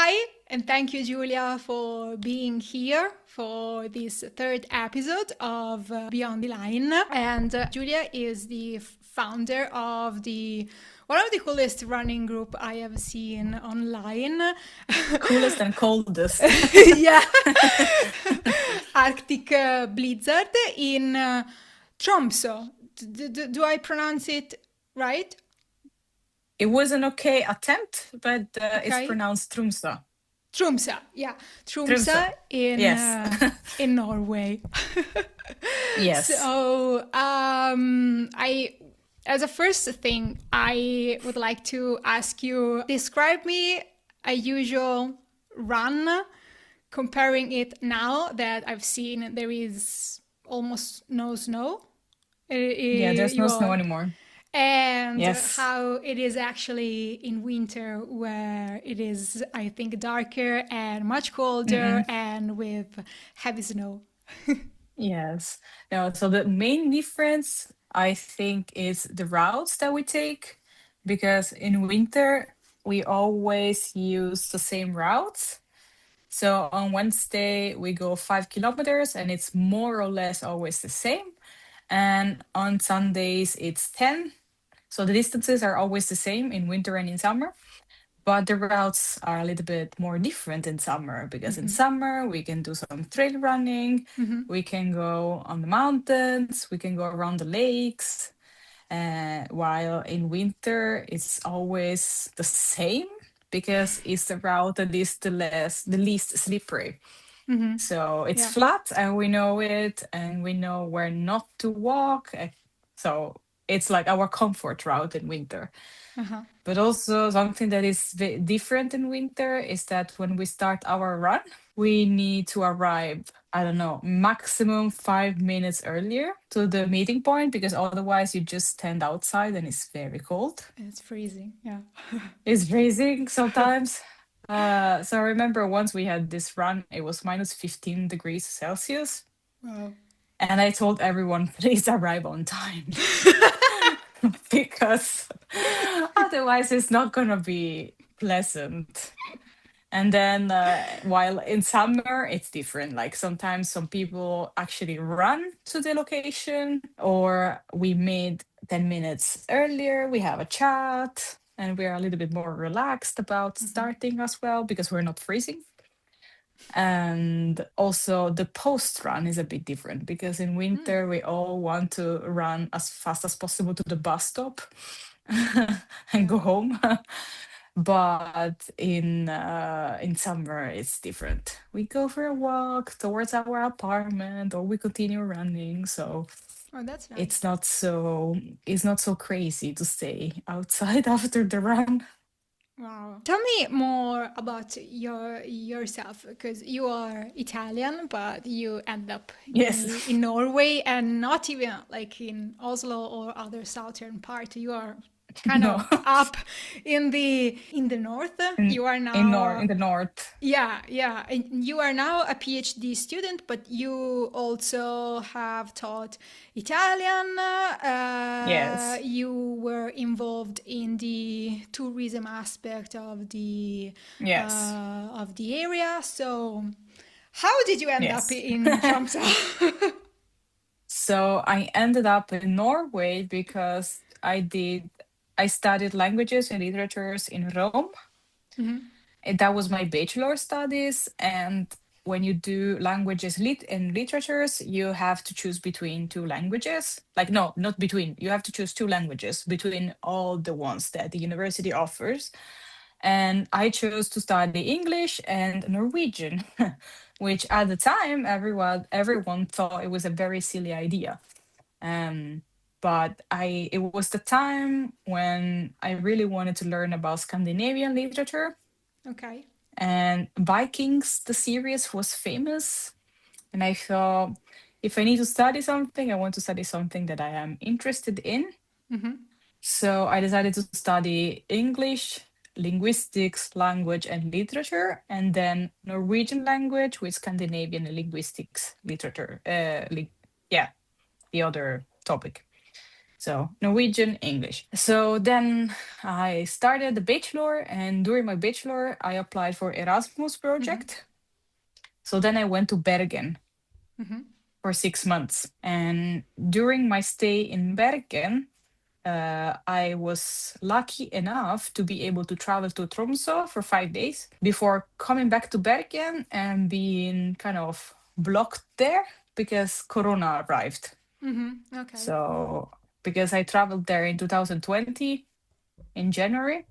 Hi, and thank you, Giulia, for being here for this third episode of Beyond the Line. And Giulia is the founder of the one of the coolest running group I have seen online. Coolest and coldest. Yeah, Arctic Blizzard in Tromsø. Do I pronounce it right? It was an okay attempt, but it's Okay. pronounced Tromsø. Tromsø, yeah, Tromsø. Tromsø Yes. in Norway. Yes. So, I as a first thing, I would like to ask you describe me a usual run, comparing it now that I've seen there is almost no snow. Yeah, there's You no snow are anymore. and Yes. how it is actually in winter where it is, I think, darker and much colder Mm-mm. and with heavy snow. Yes. No, so the main difference, I think, is the routes that we take, because in winter, we always use the same routes. So on Wednesday, we go 5 kilometers, and it's more or less always the same. And on Sundays, it's 10. So the distances are always the same in winter and in summer, but the routes are a little bit more different in summer, because in summer we can do some trail running, we can go on the mountains, we can go around the lakes, while in winter it's always the same because it's the route that is the least slippery. So it's Yeah. flat and we know it, and we know where not to walk. So it's like our comfort route in winter. Uh-huh. But also, something that is different in winter is that when we start our run, we need to arrive, I don't know, maximum 5 minutes earlier to the meeting point, because otherwise you just stand outside and it's very cold. It's freezing. Yeah. It's freezing sometimes. So I remember once we had this run, it was minus 15 degrees Celsius. Wow. And I told everyone, please arrive on time. Because otherwise it's not going to be pleasant. And then while in summer, it's different. Like sometimes some people actually run to the location, or we meet 10 minutes earlier, we have a chat, and we're a little bit more relaxed about starting as well because we're not freezing. And also, the post run is a bit different because in winter, we all want to run as fast as possible to the bus stop and Yeah. go home. But in summer it's different. We go for a walk towards our apartment, or we continue running. So Oh, that's nice. it's not so crazy to stay outside after the run. Wow. Tell me more about yourself, because you are Italian, but you end up Yes. in Norway and not even like in Oslo or other southern part. You are kind No. of up in the north. in You are now in the north. yeah, yeah. And you are now a PhD student, but you also have taught Italian. Yes. You were involved in the tourism aspect Yes. of the area. So, how did you end up Yes. in Tromsø? So I ended up in Norway because I studied languages and literatures in Rome. And that was my bachelor studies. And when you do languages and literatures, you have to choose between two languages. Like, no, not between. You have to choose two languages between all the ones that the university offers. And I chose to study English and Norwegian, which at the time everyone thought it was a very silly idea. Um, but it was the time when I really wanted to learn about Scandinavian literature, Okay. and Vikings, the series, was famous. And I thought, if I need to study something, I want to study something that I am interested in. So I decided to study English, linguistics, language, and literature, and then Norwegian language with Scandinavian linguistics literature. Yeah, the other topic. So Norwegian, English. So then I started the bachelor, and during my bachelor, I applied for Erasmus Mm-hmm. project. So then I went to Bergen Mm-hmm. for 6 months. And during my stay in Bergen, I was lucky enough to be able to travel to Tromsø for 5 days before coming back to Bergen and being kind of blocked there because Corona arrived. Mm-hmm. Okay. So, because I traveled there in 2020 in January,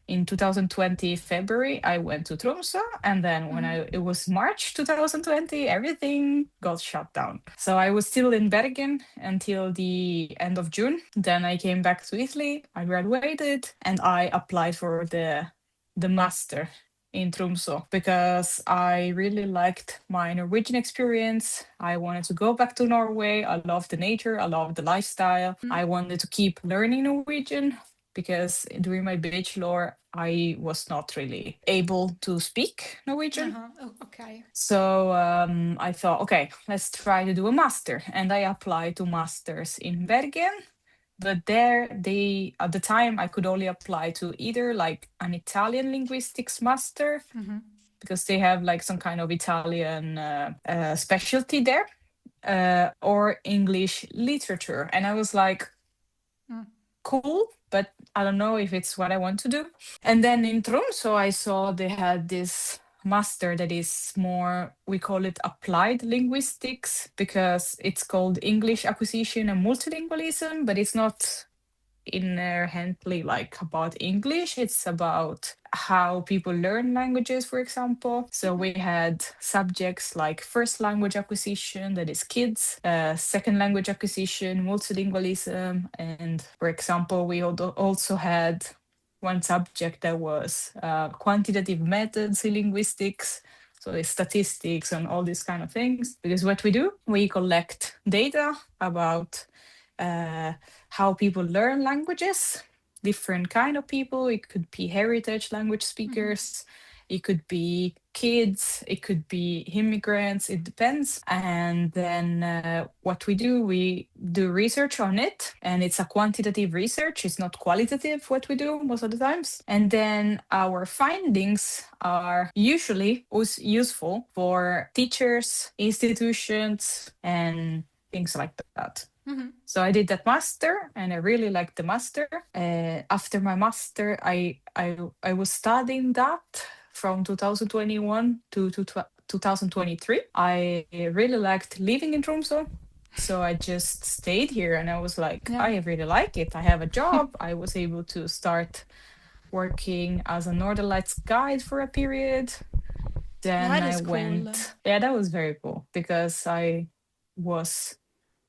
in 2020 February, I went to Tromsø, and then when Mm-hmm. it was March 2020, everything got shut down. So I was still in Bergen until the end of June. Then I came back to Italy. I graduated, and I applied for the master in Tromsø because I really liked my Norwegian experience. I wanted to go back to Norway. I love the nature. I love the lifestyle. I wanted to keep learning Norwegian because during my bachelor, I was not really able to speak Norwegian. Uh-huh. Oh, okay. So I thought, okay, let's try to do a master. And I applied to masters in Bergen. But there, they at the time I could only apply to either like an Italian linguistics master Mm-hmm. because they have like some kind of Italian specialty there, or English literature. And I was like, Mm. cool, but I don't know if it's what I want to do. And then in Tromsø, I saw they had this master that is more, we call it applied linguistics because it's called English acquisition and multilingualism, but it's not inherently like about English. It's about how people learn languages, for example. So we had subjects like first language acquisition, that is kids, second language acquisition, multilingualism, and for example, we also had one subject that was quantitative methods in linguistics. So it's statistics and all these kind of things. Because what we do, we collect data about uh, how people learn languages, different kind of people. It could be heritage language Mm-hmm. speakers, it could be kids, it could be immigrants, it depends. And then what we do research on it, and it's a quantitative research, it's not qualitative what we do most of the times. And then our findings are usually useful for teachers, institutions, and things like that. Mm-hmm. So I did that master, and I really liked the master. After my master, I was studying that from 2021 to 2023. I really liked living in Tromsø, so I just stayed here, and I was like, Yeah. I really like it. I have a job. I was able to start working as a Northern Lights guide for a period. Then That I is cool. went, yeah, that was very cool because I was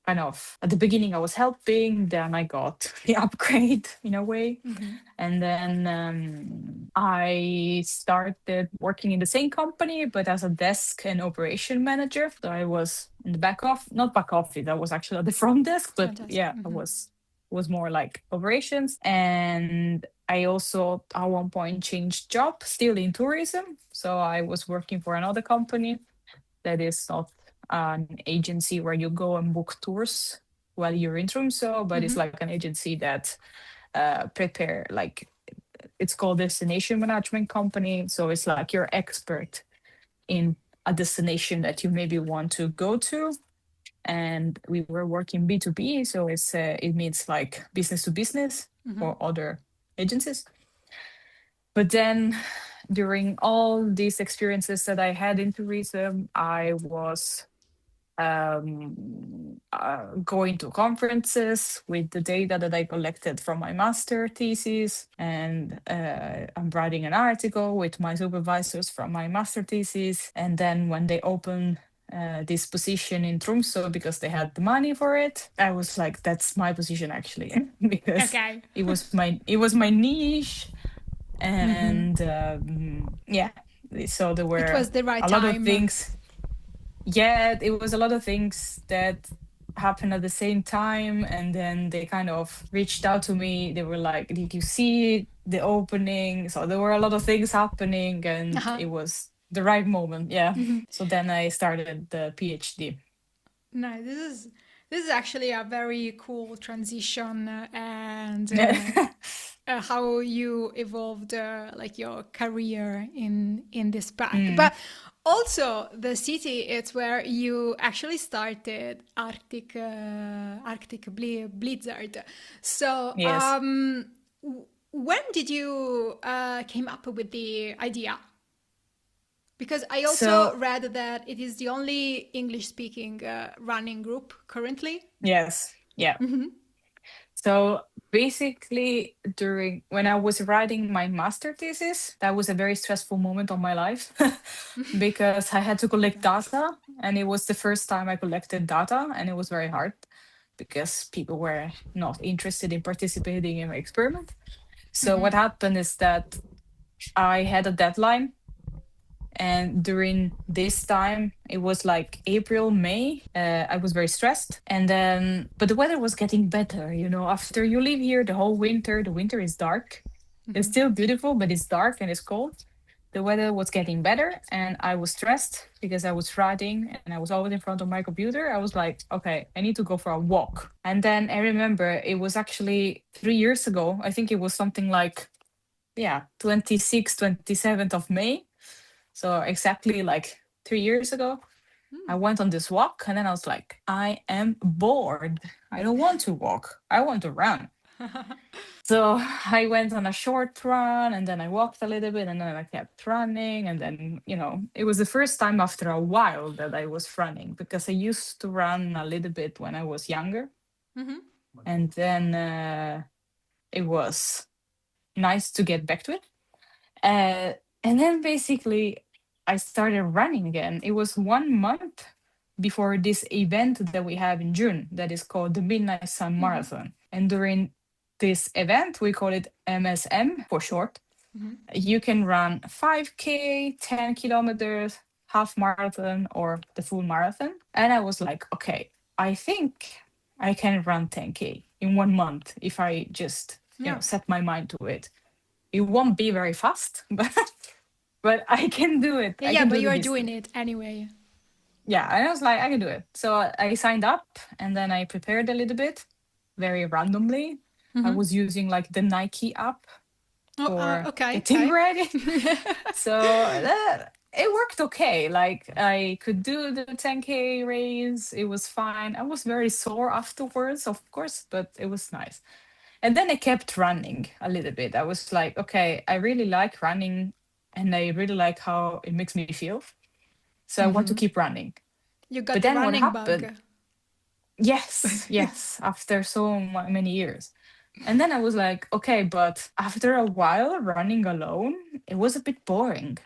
kind of at the beginning I was helping, then I got the upgrade in a way. Mm-hmm. And then I started working in the same company, but as a desk and operation manager. So I was in the back off, not back office, I was actually at the front desk, but Fantastic. yeah, I Mm-hmm. was more like operations. And I also at one point changed job, still in tourism. So I was working for another company that is not an agency where you go and book tours while you're in Tromsø, but it's Mm-hmm. like an agency that prepare like it's called destination management company. So it's like you're expert in a destination that you maybe want to go to. And we were working B2B, so it means like business to business Mm-hmm. for other agencies. But then during all these experiences that I had in tourism, I was going to conferences with the data that I collected from my master thesis, and I'm writing an article with my supervisors from my master thesis. And then when they opened this position in Tromsø because they had the money for it, I was like, "That's my position actually," because Okay. it was my niche, Mm-hmm. and yeah. So there It were was the right a lot of time. things, yeah, it was a lot of things that happened at the same time. And then they kind of reached out to me. They were like, did you see the opening? So there were a lot of things happening, and Uh-huh. it was the right moment. Yeah. Mm-hmm. So then I started the PhD. No, this is This is actually a very cool transition and how you evolved like your career in this path. Mm, But also the city, it's where you actually started Blizzard. So yes. when did you came up with the idea? Because I also So read that it is the only English speaking running group currently. yes, yeah. So basically, during when I was writing my master thesis, that was a very stressful moment of my life because I had to collect data, and it was the first time I collected data, and it was very hard because people were not interested in participating in my experiment. So what happened is that I had a deadline, and during this time, it was like April, May, I was very stressed. And then, but the weather was getting better. After you live here the winter is dark. It's still beautiful, but it's dark and it's cold. The weather was getting better, and I was stressed because I was writing and I was always in front of my computer. I was like, okay, I need to go for a walk. And then I remember it was actually 3 years ago. I think it was something like, yeah, 26th, 27th of May, so exactly like 3 years ago, I went on this walk, and then I was like, I am bored. I don't want to walk. I want to run. So I went on a short run, and then I walked a little bit, and then I kept running. And then, it was the first time after a while that I was running, because I used to run a little bit when I was younger. And then it was nice to get back to it. Uh, and then basically, I started running again. It was 1 month before this event that we have in June that is called the Midnight Sun Marathon. And during this event, we call it MSM for short. You can run 5K, 10 kilometers, half marathon, or the full marathon. And I was like, okay, I think I can run 10K in 1 month if I just, Yeah. set my mind to it. It won't be very fast, but I can do it. Yeah, I yeah, can but do you the are doing distance. it anyway. Yeah, and I was like, I can do it. So I signed up, and then I prepared a little bit, very randomly. I was using like the Nike app Oh, for okay, getting okay. ready. So it worked okay. Like I could do the 10K race. It was fine. I was very sore afterwards, of course, but it was nice. And then I kept running a little bit. I was like, okay, I really like running, and I really like how it makes me feel. So I want to keep running. You But got the then what running bug. happened? Yes, yes, after so many years. And then I was like, okay, but after a while running alone, it was a bit boring.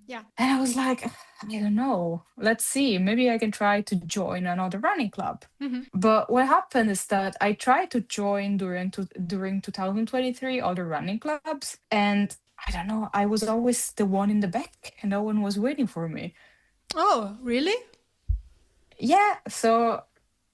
Yeah. And I was like, I don't know. Let's see. Maybe I can try to join another running club. But what happened is that I tried to join during 2023 other running clubs, and I don't know. I was always the one in the back, and no one was waiting for me. Oh, really? Yeah, so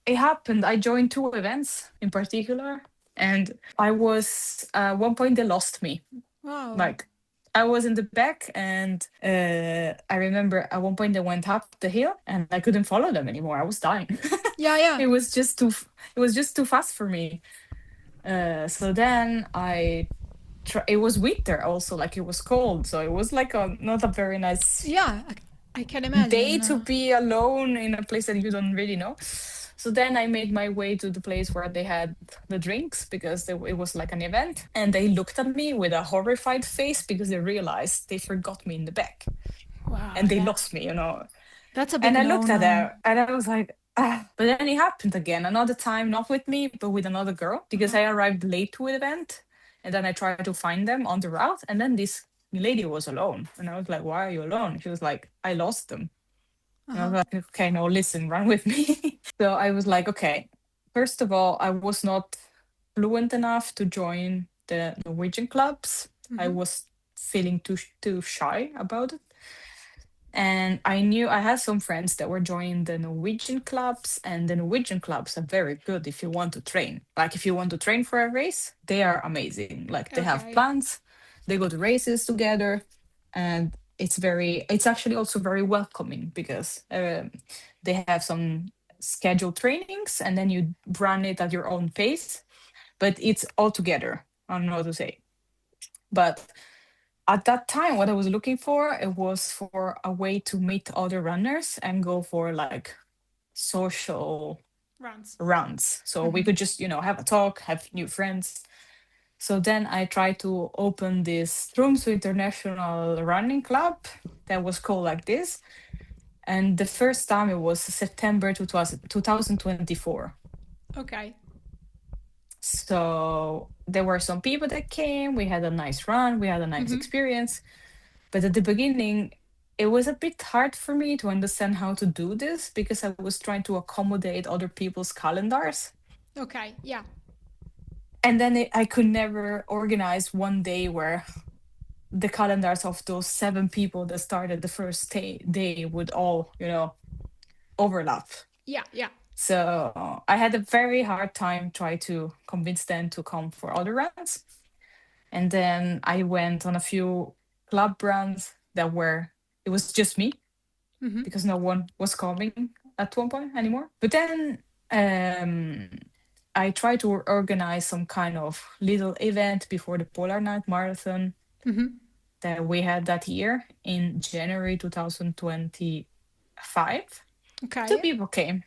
it happened. I joined two events in particular, and I was at one point they lost me. Wow. Like I was in the back, and I remember at one point they went up the hill, and I couldn't follow them anymore. I was dying. Yeah, yeah. it was just too it was just too fast for me. So then it was winter also, like it was cold, so it was like not a very nice Yeah, I can day imagine. to be alone in a place that you don't really know. So then I made my way to the place where they had the drinks, because it was like an event. And they looked at me with a horrified face because they realized they forgot me in the back Wow, and they yeah. lost me. That's a And big I looked at no-no. her and I was like, ah. But then it happened again, another time, not with me, but with another girl, because I arrived late to the event. And then I tried to find them on the route. And then this lady was alone. And I was like, why are you alone? She was like, I lost them. And I was like, okay, no, listen, run with me. So I was like, okay, first of all, I was not fluent enough to join the Norwegian clubs. I was feeling too shy about it. And I knew I had some friends that were joining the Norwegian clubs, and the Norwegian clubs are very good if you want to train. Like, if you want to train for a race, they are amazing. Like, they have Okay. plans, they go to races together, and it's actually also very welcoming, because they have scheduled trainings, and then you run it at your own pace, but it's all together. I don't know what to say. But at that time, what I was looking for, it was for a way to meet other runners and go for like social Runs. runs. So we could just, have a talk, have new friends. So then I tried to open this Tromsø International Running Club that was called like this. And the first time it was September 2024. Okay. So there were some people that came. We had a nice run. We had a nice experience. But at the beginning, it was a bit hard for me to understand how to do this because I was trying to accommodate other people's calendars. Okay. Yeah. And then I could never organize one day where the calendars of those 7 people that started the first day would all, overlap. Yeah. Yeah. So I had a very hard time trying to convince them to come for other runs. And then I went on a few club runs it was just me because no one was coming at one point anymore. But then I tried to organize some kind of little event before the Polar Night Marathon that we had that year in January 2025. Okay. Two people came.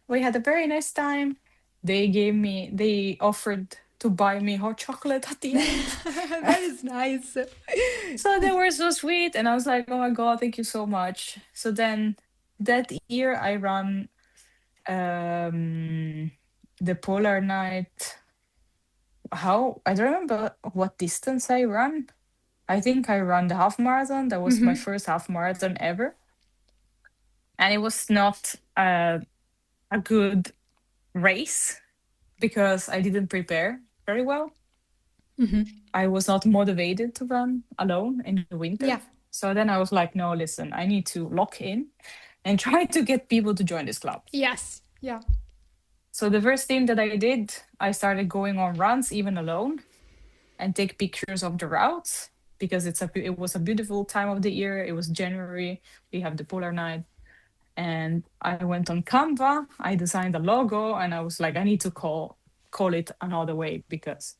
We had a very nice time. They offered to buy me hot chocolate at the end. That is nice. So they were so sweet. And I was like, oh my God, thank you so much. So then that year I ran the Polar Night. I don't remember what distance I ran. I think I ran the half marathon. That was my first half marathon ever. And it was not a good race because I didn't prepare very well. I was not motivated to run alone in the winter. Yeah. So then I was like, no, listen, I need to lock in and try to get people to join this club. Yes. Yeah. So the first thing that I did, I started going on runs even alone and take pictures of the routes because it was a beautiful time of the year. It was January. We have the Polar Night. And I went on Canva, I designed a logo, and I was like, I need to call it another way because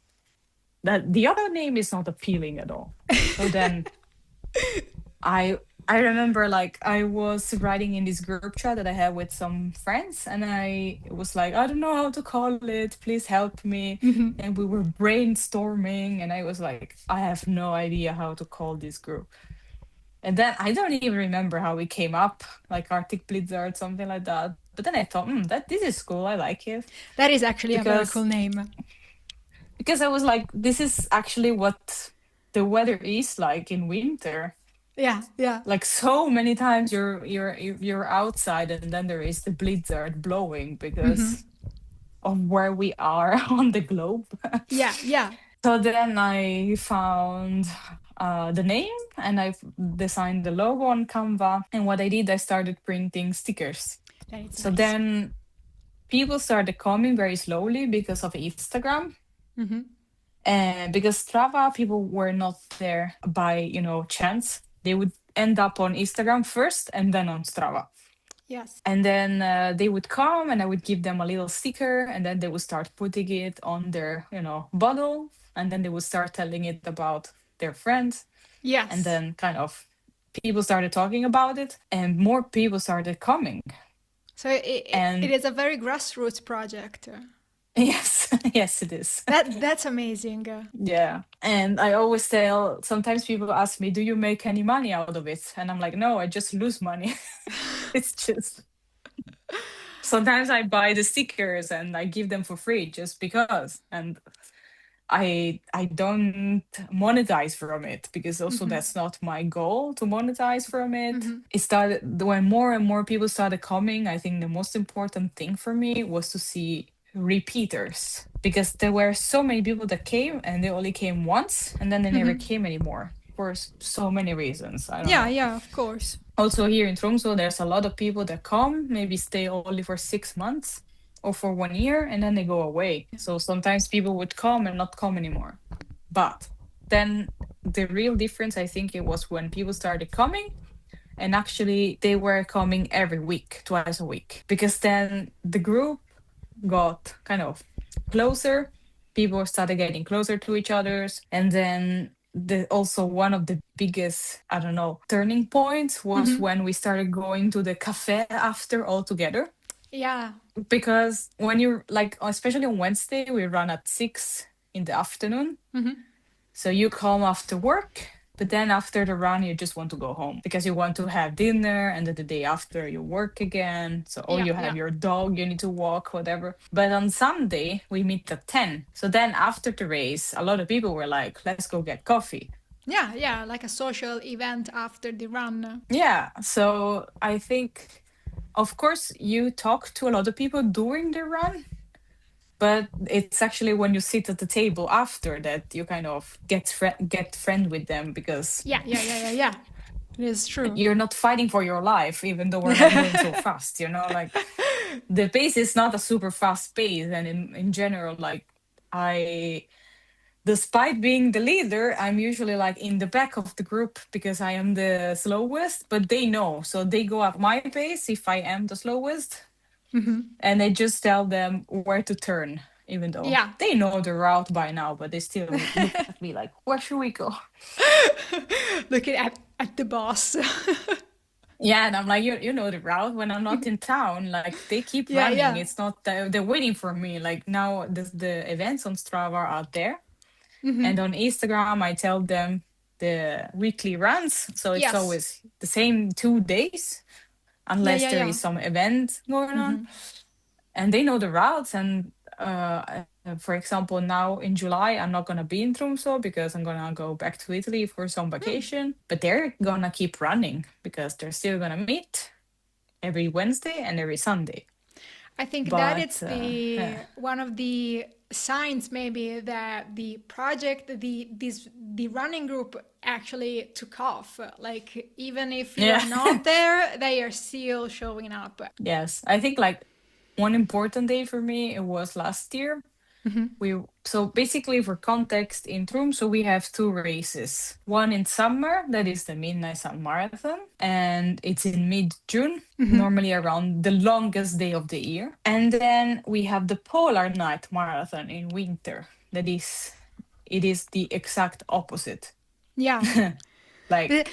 the other name is not appealing at all. So then I remember like I was writing in this group chat that I had with some friends, and I was like, I don't know how to call it, please help me. And we were brainstorming, and I was like, I have no idea how to call this group. And then I don't even remember how we came up, like Arctic Blizzard, something like that. But then I thought, this is cool. I like it. That is actually a very cool name. Because I was like, this is actually what the weather is like in winter. Yeah, yeah. Like so many times you're outside and then there is the blizzard blowing because of where we are on the globe. Yeah, yeah. So then I found the name and I designed the logo on Canva. And what I did, I started printing stickers. So then people started coming very slowly because of Instagram. And because Strava, people were not there by, chance. They would end up on Instagram first and then on Strava. Yes. And then they would come and I would give them a little sticker and then they would start putting it on their, bottle. And then they would start telling it about their friends. Yes. And then kind of people started talking about it and more people started coming. So it is a very grassroots project. Yes, yes, it is. That's amazing. Yeah. And I always sometimes people ask me, do you make any money out of it? And I'm like, no, I just lose money. It's just sometimes I buy the stickers and I give them for free just because. And I don't monetize from it because also that's not my goal to monetize from it. It started when more and more people started coming. I think the most important thing for me was to see repeaters because there were so many people that came and they only came once and then they never came anymore for so many reasons. I don't know. Yeah, of course. Also here in Tromsø, there's a lot of people that come, maybe stay only for 6 months or for 1 year and then they go away. So sometimes people would come and not come anymore. But then the real difference, I think it was when people started coming And actually, they were coming every week, twice a week, because then the group got kind of closer. People started getting closer to each others. And then also one of the biggest, I don't know, turning points was when we started going to the cafe after all together. Yeah. Because when you're like, especially on Wednesday, we run at 6 in the afternoon. So you come after work, but then after the run, you just want to go home because you want to have dinner, and then the day after you work again. So, or Yeah. you Yeah. have your dog, you need to walk, whatever. But on Sunday, we meet at 10. So then after the race, a lot of people were like, let's go get coffee. Yeah. Yeah. Like a social event after the run. Yeah. So I think, of course, you talk to a lot of people during the run, but it's actually when you sit at the table after that you kind of get friend with them, because Yeah. Yeah. Yeah. Yeah. Yeah. It is true. you're not fighting for your life, even though we're not going so fast, like the pace is not a super fast pace. And in general, like, I despite being the leader, I'm usually like in the back of the group because I am the slowest, but they know, so they go at my pace if I am the slowest, and I just tell them where to turn, even though Yeah. they know the route by now, but they still look at me like, where should we go? Looking at the boss. Yeah, and I'm like, you know the route. When I'm not in town, like they keep Yeah. running. Yeah. It's not they're waiting for me. Like now, the events on Strava are out there, and on Instagram, I tell them the weekly runs. So it's Yes. always the same 2 days, Yeah. unless Yeah. there Yeah. is some event going on, and they know the routes. And for example, now in July, I'm not gonna be in Tromsø because I'm gonna go back to Italy for some vacation. But they're gonna keep running because they're still gonna meet every Wednesday and every Sunday. I think that But it's the one of the signs maybe that the project, the running group actually took off. Like even if you are yeah, not there, they are still showing up. yes, I think like one important day for me, it was last year. So basically, for context, in Tromsø we have two races. One in summer, that is the Midnight Sun Marathon, and it's in mid-June, normally around the longest day of the year. And then we have the Polar Night Marathon in winter. It is the exact opposite. Yeah. The, Like, it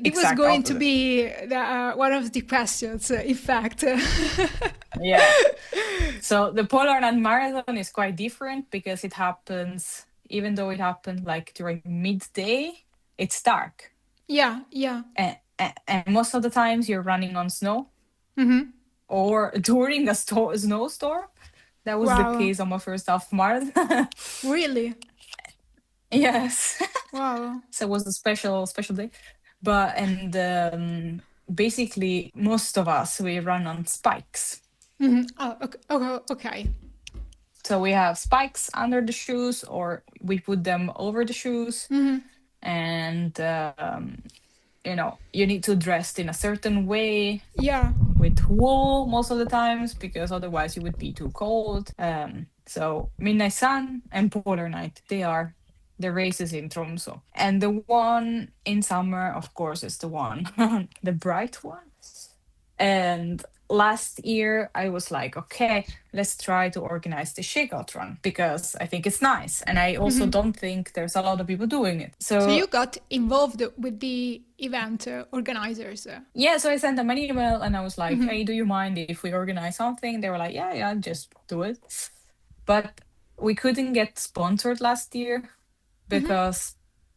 was exact going to opposite. be one of the questions, in fact. Yeah. So the Polar Night Marathon is quite different because it happens, even though it happened like during midday, it's dark. Yeah, yeah. And most of the times you're running on snow or during a snowstorm. That was the Wow. case on my first half marathon. Really? Yes. Wow. So it was a special day. But, and basically, most of us, we run on spikes. Oh, okay. Oh, okay. So we have spikes under the shoes, or we put them over the shoes. And, you need to dress in a certain way Yeah. with wool most of the times, because otherwise you would be too cold. So Midnight Sun and Polar Night, they are the races in Tromsø. And the one in summer, of course, is the one, the bright one. And last year I was like, okay, let's try to organize the shakeout run because I think it's nice. And I also don't think there's a lot of people doing it. So So you got involved with the event organizers. yeah, so I sent them an email and I was like, hey, do you mind if we organize something? They were like, yeah, just do it. But we couldn't get sponsored last year because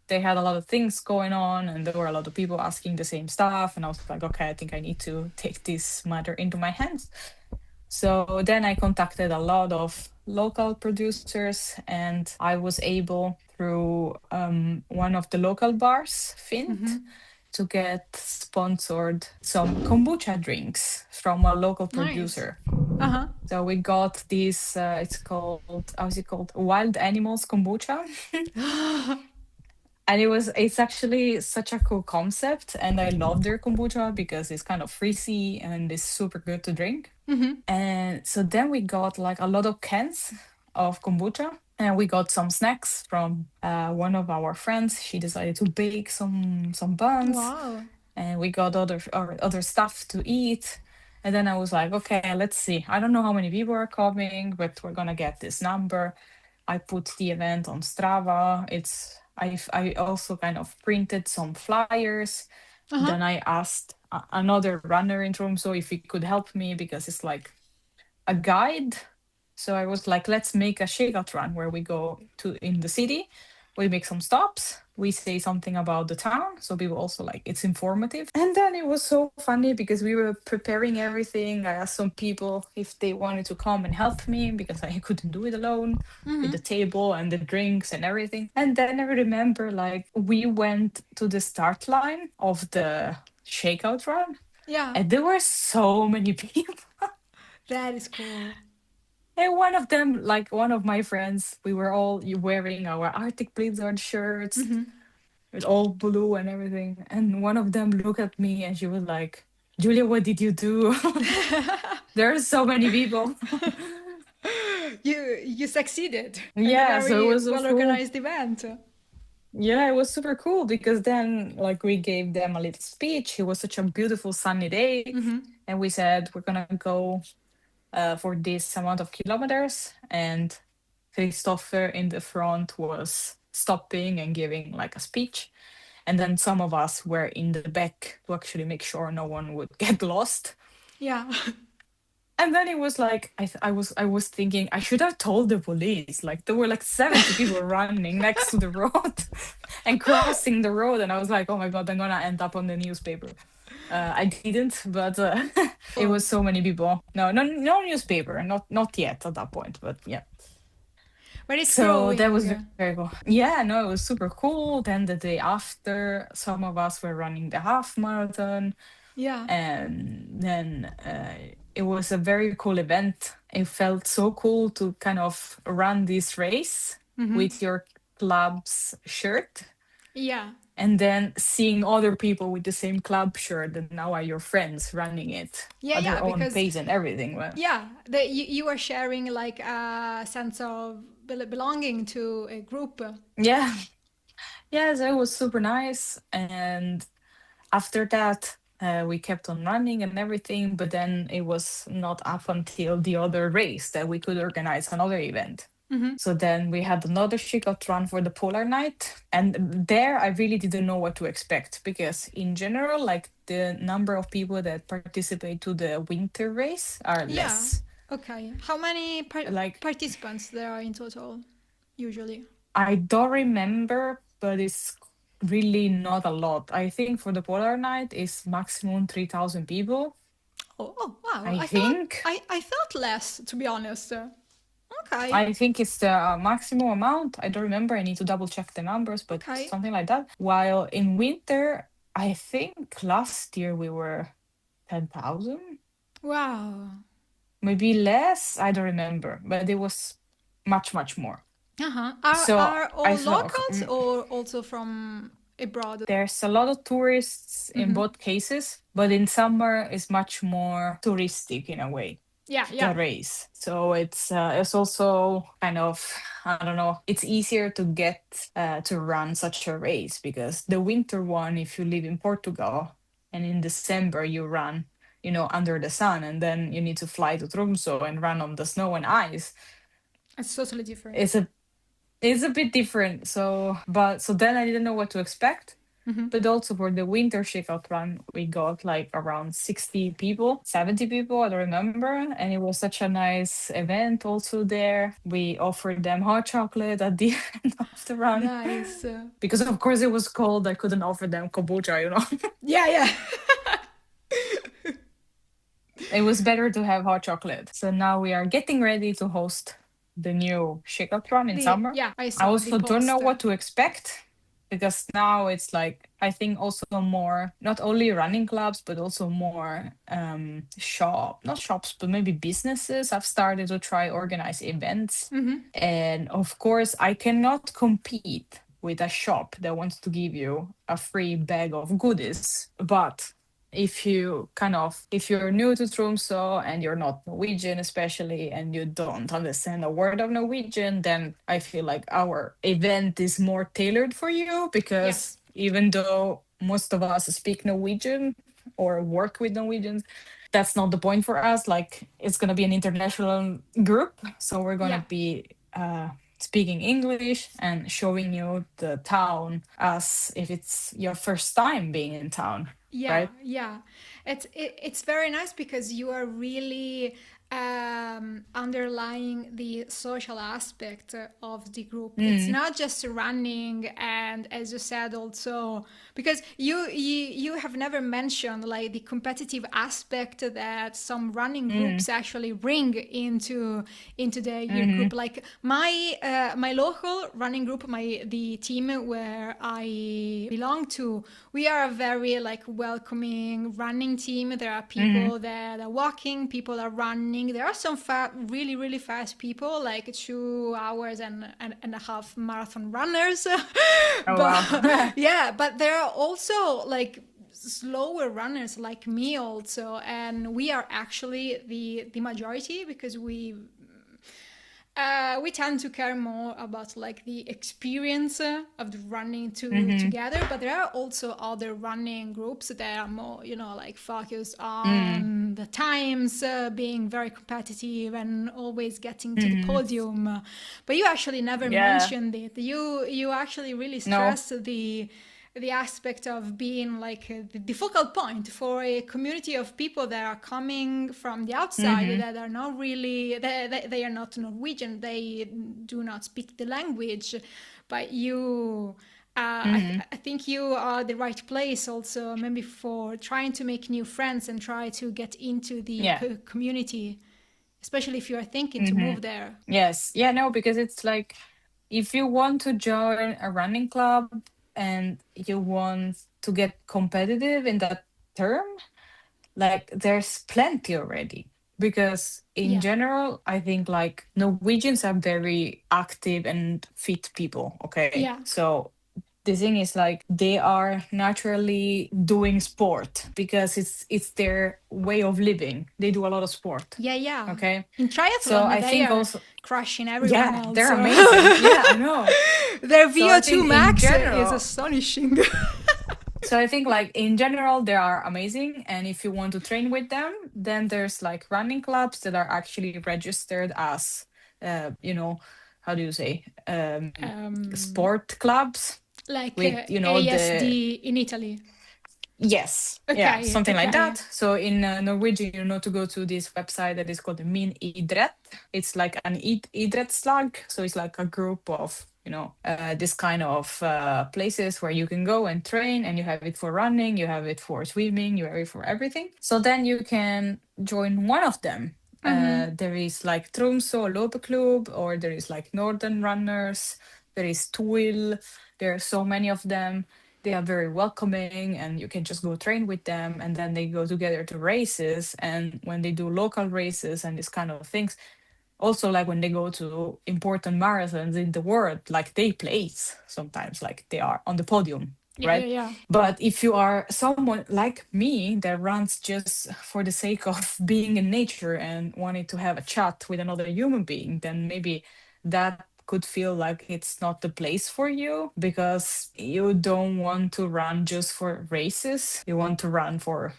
they had a lot of things going on and there were a lot of people asking the same stuff. And I was like, okay, I think I need to take this matter into my hands. So then I contacted a lot of local producers, and I was able, through one of the local bars, Fint, to get sponsored some kombucha drinks from a local Nice. producer. Uh-huh. So we got this, it's called, how's it called? Wild Animals Kombucha. And it's actually such a cool concept. And I love their kombucha because it's kind of frizzy and it's super good to drink. And so then we got like a lot of cans of kombucha. And we got some snacks from one of our friends. She decided to bake some buns. Wow. and we got other stuff to eat. And then I was like, okay, let's see. I don't know how many people are coming, but we're gonna get this number. I put the event on Strava. I also kind of printed some flyers. Uh-huh. Then I asked another runner in Tromsø if he could help me because it's like a guide. So I was like, let's make a shakeout run where we go to in the city, we make some stops, we say something about the town. So people also like it's informative. And then it was so funny because we were preparing everything. I asked some people if they wanted to come and help me because I couldn't do it alone with the table and the drinks and everything. And then I remember like we went to the start line of the shakeout run Yeah. and there were so many people. That is cool. And one of them, like one of my friends, we were all wearing our Arctic Blizzard shirts with all blue and everything. And one of them looked at me and she was like, Julia, what did you do? There are so many people. You succeeded in a Yeah, so it very was so well cool. organized event. Yeah, it was super cool because then, like, we gave them a little speech. It was such a beautiful sunny day. And we said, we're gonna go for this amount of kilometers. And Christopher in the front was stopping and giving like a speech. And then some of us were in the back to actually make sure no one would get lost. Yeah. And then it was like I was thinking I should have told the police. Like there were like 70 people running next to the road and crossing the road, and I was like, oh my god, I'm gonna end up on the newspaper. I didn't, but it Oh, was so many people. No, no newspaper, not yet at that point, but yeah. but it's So that was growing. very cool. Yeah, no, it was super cool. Then the day after, some of us were running the half marathon, Yeah. and then it was a very cool event. It felt so cool to kind of run this race with your club's shirt Yeah. and then seeing other people with the same club shirt that now are your friends running it Yeah, at yeah, their own because pace and everything. Well, yeah, you are sharing like a sense of belonging to a group. yeah, yeah, so it was super nice. And after that, we kept on running and everything, but then it was not up until the other race that we could organize another event. So then we had another Chicout run for the Polar Night. And there I really didn't know what to expect because, in general, like the number of people that participate to the winter race are Yeah. less. Okay. How many Like, participants there are in total, usually? I don't remember, but it's really not a lot. I think for the Polar Night, it's maximum 3,000 people. Oh, oh wow. I think. I thought less, to be honest. Okay. I think it's the maximum amount. I don't remember. I need to double check the numbers, but Okay. something like that. While in winter, I think last year we were 10,000, Wow. maybe less. I don't remember, but it was much, much more. Uh-huh. So Are I all thought, okay, locals or also from abroad? there's a lot of tourists in both cases, but in summer it's much more touristic in a way. Yeah, The yeah. race. So it's also kind of, I don't know, it's easier to get to run such a race because the winter one, if you live in Portugal and in December you run, under the sun, and then you need to fly to Tromsø and run on the snow and ice. It's totally different. It's a bit different. So then I didn't know what to expect. But also for the winter shakeout run, we got like around 60 people, 70 people, I don't remember. And it was such a nice event also there. We offered them hot chocolate at the end of the run. Nice. Because of course it was cold. I couldn't offer them kombucha. Yeah, yeah. It was better to have hot chocolate. So now we are getting ready to host the new shakeout run in summer. Yeah, I I saw the also don't know post. what to expect because now it's like I think also more not only running clubs but also more not shops but maybe businesses have started to try organize events. And of course I cannot compete with a shop that wants to give you a free bag of goodies, but if you're new to Tromsø and you're not Norwegian especially and you don't understand a word of Norwegian, then I feel like our event is more tailored for you because Yes. even though most of us speak Norwegian or work with Norwegians. That's not the point for us. Like, it's gonna be an international group, so we're Yeah. gonna be speaking English and showing you the town as if it's your first time being in town, Yeah, right? yeah. It's very nice because you are really underlying the social aspect of the group. It's Mm, not just running, and as you said, also because you have never mentioned like the competitive aspect that some running mm, groups actually bring into the your mm-hmm, group. Like my local running group, the team where I belong to, we are a very like welcoming running team. There are mm-hmm. people that are walking, people are running. There are some really fast people, like 2 hours and a half marathon runners. Oh But wow. yeah, but there are also like slower runners like me also, and we are actually the majority because we tend to care more about like the experience of the running Mm-hmm, together, but there are also other running groups that are more, like focused mm, on the times, being very competitive and always getting to the mm-hmm. podium. But you actually never Yeah. mentioned it. You actually really No. stress the aspect of being like the focal point for a community of people that are coming from the outside, Mm-hmm, that are not really they are not Norwegian, they do not speak the language, but you mm-hmm. I think you are the right place also maybe for trying to make new friends and try to get into the Yeah. community, especially if you are thinking to Mm-hmm. move there. Yes. Yeah, no, because it's like if you want to join a running club and you want to get competitive in that term, like there's plenty already. Because in Yeah, general, I think like Norwegians are very active and fit people. Okay. yeah, So the thing is like they are naturally doing sport because it's their way of living. They do a lot of sport. yeah, yeah. Okay. In So triathlon I they think are also, crushing everyone yeah, they're else. amazing. Yeah, I know. Their So I VO2 think in max is general, astonishing. so I think like in general they are amazing. And if you want to train with them, then there's like running clubs that are actually registered as, you know, how do you say, um, sport clubs like with, the ASD in Italy. yes, yeah, Okay, something like okay. that. So in Norwegian, you know to go to this website that is called Min Idrett. It's like an idrettslag. So it's like a group of, this kind of places where you can go and train, and you have it for running, you have it for swimming, you have it for everything. So then you can join one of them. There is like Tromsø Club, or there is like Northern Runners, there is Twill, there are so many of them. They are very welcoming, and you can just go train with them, and then they go together to races. And when they do local races and this kind of things, also like when they go to important marathons in the world, like they place sometimes, like they are on the podium, Yeah, yeah, right? yeah. But if you are someone like me that runs just for the sake of being in nature and wanting to have a chat with another human being, then maybe that could feel like it's not the place for you, because you don't want to run just for races. You want to run for,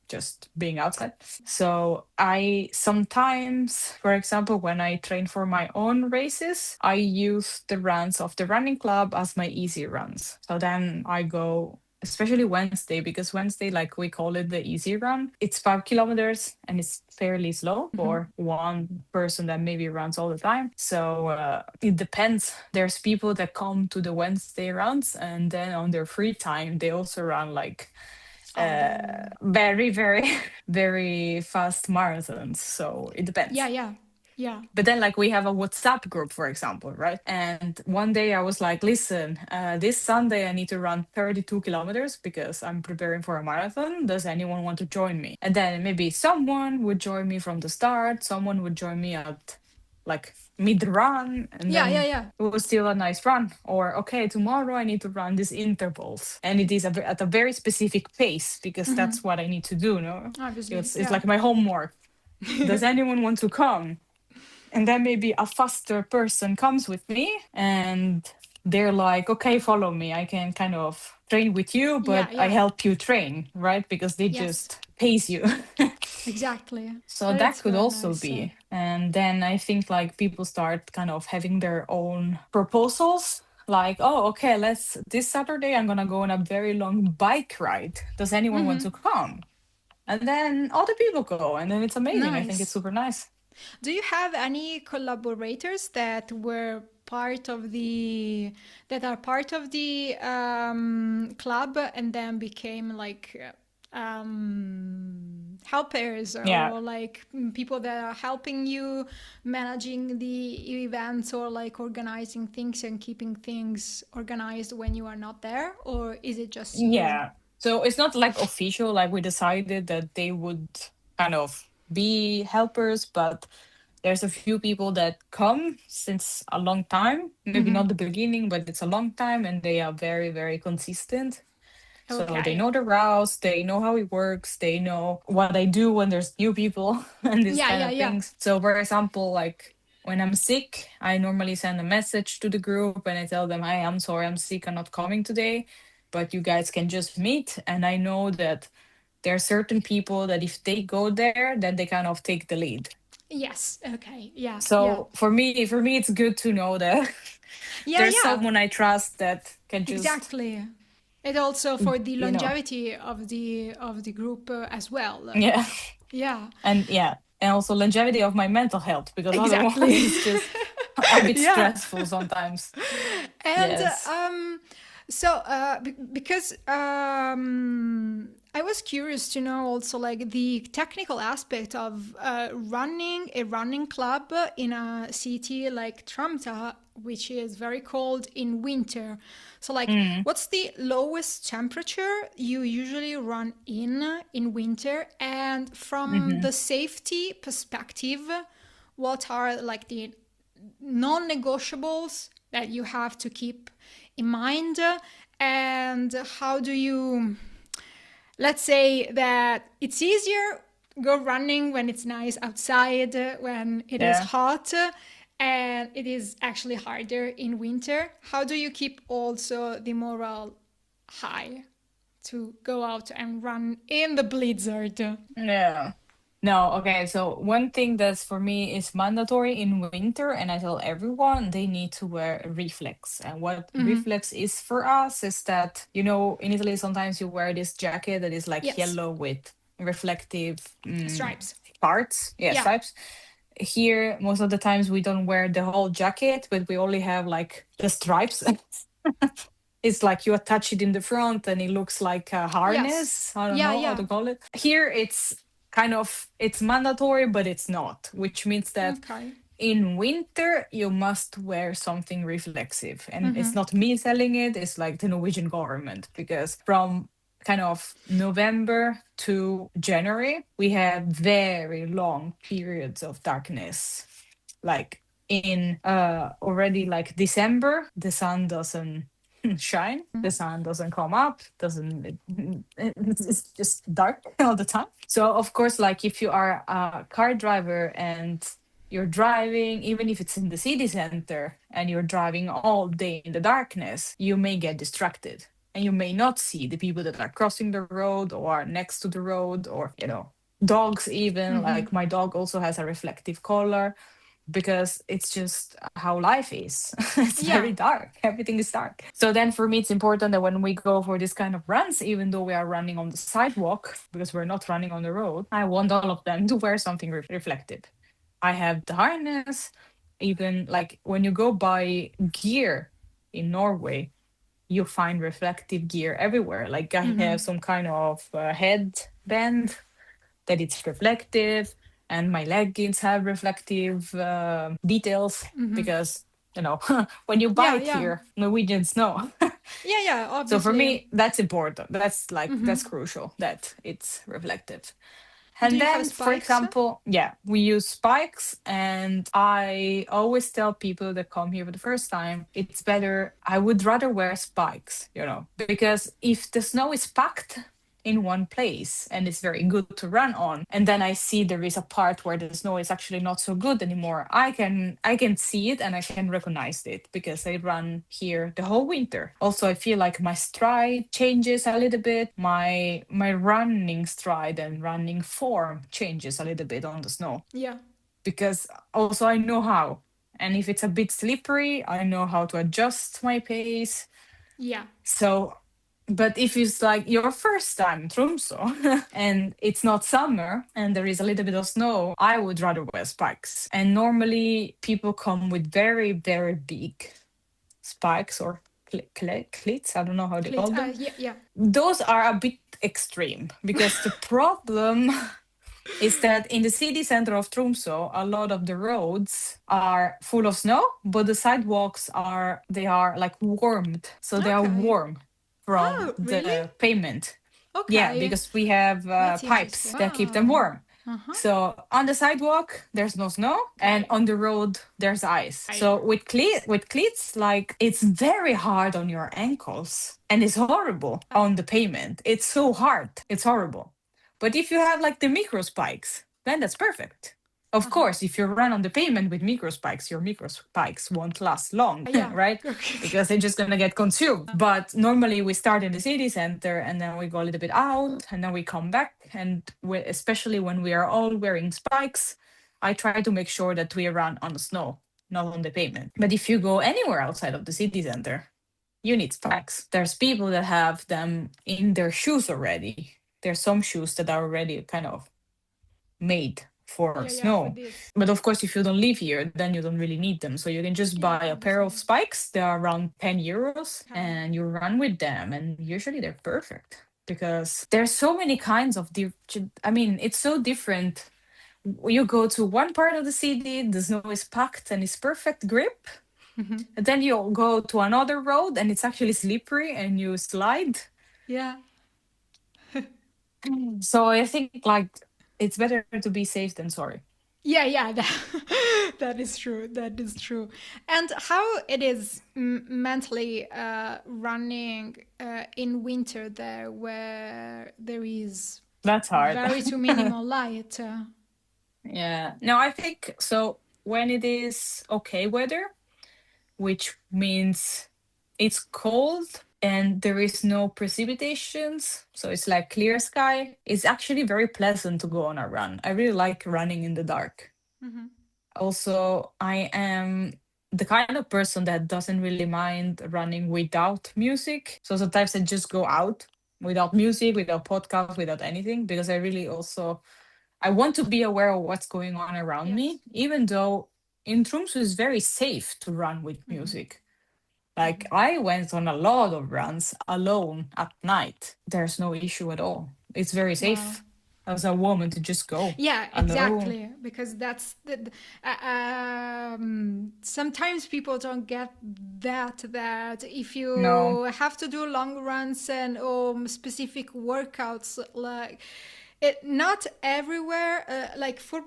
just being outside. So I sometimes, for example, when I train for my own races, I use the runs of the running club as my easy runs. So then I go, especially Wednesday, because Wednesday, like we call it the easy run, it's 5 kilometers and it's fairly slow for one person that maybe runs all the time. So it depends. There's people that come to the Wednesday runs, and then on their free time, they also run like Oh, very, very, very fast marathons. So it yeah, depends. yeah, yeah. But then, like, we have a WhatsApp group, for example, right? And one day I was like, listen, this Sunday I need to run 32 kilometers because I'm preparing for a marathon. Does anyone want to join me? And then maybe someone would join me from the start, someone would join me at like mid run, and Yeah, yeah, then yeah. it was still a nice run. Or, okay, tomorrow I need to run these intervals. And it is at a very specific pace because that's what I need to do, no? Obviously, It's yeah. like my homework. Does anyone want to come? And then maybe a faster person comes with me, and they're like, okay, follow me, I can kind of train with you, Yeah, but I yeah, help you train, right? Because they yes, just pays you. exactly. So That that it's could very also nice. be. And then I think like people start kind of having their own proposals. Like, oh, okay, let's this Saturday I'm gonna go on a very long bike ride. Does anyone want to come? And then other people go, and then it's amazing. I think it's Nice. super nice. Do you have any collaborators that were part of the that are part of the club and then became like helpers Yeah. or like people that are helping you managing the events or like organizing things and keeping things organized when you are not there, or is it just you? Yeah. So it's not like official, like we decided that they would kind of be helpers, but there's a few people that come since a long time. Maybe not the beginning, but it's a long time and they are very, very consistent. So they Okay. know the routes, they know how it works, they know what I do when there's new people and these Yeah, kind yeah, of yeah. things. So, for example, like when I'm sick, I normally send a message to the group and I tell them, "Hi, I'm sorry, I'm sick, I'm not coming today, but you guys can just meet." And I know that there are certain people that if they go there, then they kind of take the lead. Yes. Okay. Yeah, yeah. So for me, it's good to know that Yeah, there's yeah. someone I trust that can just, Exactly. And also for the you know, longevity of the group as well. yeah. Yeah, And yeah, and also longevity of my mental health because otherwise exactly. it's just a bit Yeah. stressful sometimes. And Yes. because I was curious to know also like the technical aspect of running a running club in a city like Tromsø, which is very cold in winter. So like, Mm, what's the lowest temperature you usually run in winter? And from hmm. the safety perspective, what are like the non-negotiables that you have to keep in mind, and how do you, let's say that it's easier go running when it's nice outside, when it is Yeah. hot, and it is actually harder in winter. How do you keep also the morale high to go out and run in the blizzard? Yeah. No, okay. So one thing that's for me is mandatory in winter, and I tell everyone they need to wear a reflex. And what reflex is for us is that, in Italy, sometimes you wear this jacket that is like Yes, yellow with reflective stripes. parts. Yeah, Yeah. stripes. Here, most of the times we don't wear the whole jacket, but we only have like the stripes. It's like you attach it in the front and it looks like a Yes. harness. I don't Yeah, know how yeah. to call it. Here it's kind of it's mandatory, but it's not, which means that Okay. in winter you must wear something reflexive. And it's not me selling it, it's like the Norwegian government, because from kind of November to January we have very long periods of darkness. Like in already like December, the sun doesn't shine, the sun doesn't come up, doesn't it's just dark all the time. So of course, like if you are a car driver and you're driving, even if it's in the city center and you're driving all day in the darkness, you may get distracted and you may not see the people that are crossing the road or are next to the road, or dogs. Even like my dog also has a reflective collar because it's just how life is. It's very Yeah. dark. Everything is dark. So then for me, it's important that when we go for this kind of runs, even though we are running on the sidewalk, because we're not running on the road, I want all of them to wear something reflective. I have the harness. Even like when you go buy gear in Norway, you find reflective gear everywhere. Like I have some kind of headband that it's reflective, and my leggings have reflective details because when you buy Yeah, it yeah. here, Norwegians know. Yeah, yeah, So for obviously. me, that's important. That's crucial that it's reflective. Do And you have then, for spikes? example, yeah, we use spikes. And I always tell people that come here for the first time, it's better, I would rather wear spikes, because if the snow is packed, in one place and it's very good to run on, and then I see there is a part where the snow is actually not so good anymore, I can see it and I can recognize it because I run here the whole winter. Also, I feel like my stride changes a little bit, my running stride and running form changes a little bit on the snow, Yeah. because also I know how. And if it's a bit slippery, I know how to adjust my pace. Yeah. So, but if it's like your first time in Tromsø and it's not summer and there is a little bit of snow, I would rather wear spikes. And normally people come with very, very big spikes or cleats. I don't know how they call them. Yeah. Yeah. Those are a bit extreme because the problem is that in the city center of Tromsø, a lot of the roads are full of snow, but the sidewalks are like warmed, so they are Okay. warm from Oh, really? the pavement. Yeah, Okay. because we have That's pipes interesting. that keep them Wow. warm. Uh-huh. So on the sidewalk there's no snow, and Okay. on the road there's ice. I. So with cleats, like it's very hard on your ankles, and it's horrible on the pavement. It's so hard. It's horrible. But if you have like the micro spikes, then that's perfect. Of Uh-huh. course, if you run on the pavement with micro spikes, your micro spikes won't last long, Yeah. right? Okay. Because they're just gonna get consumed. But normally we start in the city center and then we go a little bit out and then we come back. And especially when we are all wearing spikes, I try to make sure that we run on the snow, not on the pavement. But if you go anywhere outside of the city center, you need spikes. There's people that have them in their shoes already. There's some shoes that are already kind of made for Yeah. Yeah. For snow. this. But of course, if you don't live here, then you don't really need them. So you can just Yeah. buy a pair of Obviously. spikes. They are around 10 euros Okay. and you run with them. And usually they're perfect because there's so many kinds of I mean, it's so different. You go to one part of the city, the snow is packed and it's perfect grip. Mhm. And then you go to another road and it's actually slippery and you slide. Yeah. So I think like it's better to be safe than sorry. Yeah, yeah, that is true. That is true. And how it is mentally running in winter there, where there is That's hard. very too minimal light. Yeah. No, I think so. When it is okay weather, which means it's cold and there is no precipitations, so it's like clear sky, it's actually very pleasant to go on a run. I really like running in the dark. Hmm. Also, I am the kind of person that doesn't really mind running without music. So sometimes I just go out without music, without podcast, without anything, because I really also I want to be aware of what's going on around Yes. me, even though in Tromsø it's very safe to run with Hmm. music. Like I went on a lot of runs alone at night. There's no issue at all. It's very Wow. safe as a woman to just go Yeah, alone. exactly. Because that's sometimes people don't get that if No. you have to do long runs and specific workouts, like it not everywhere. Like for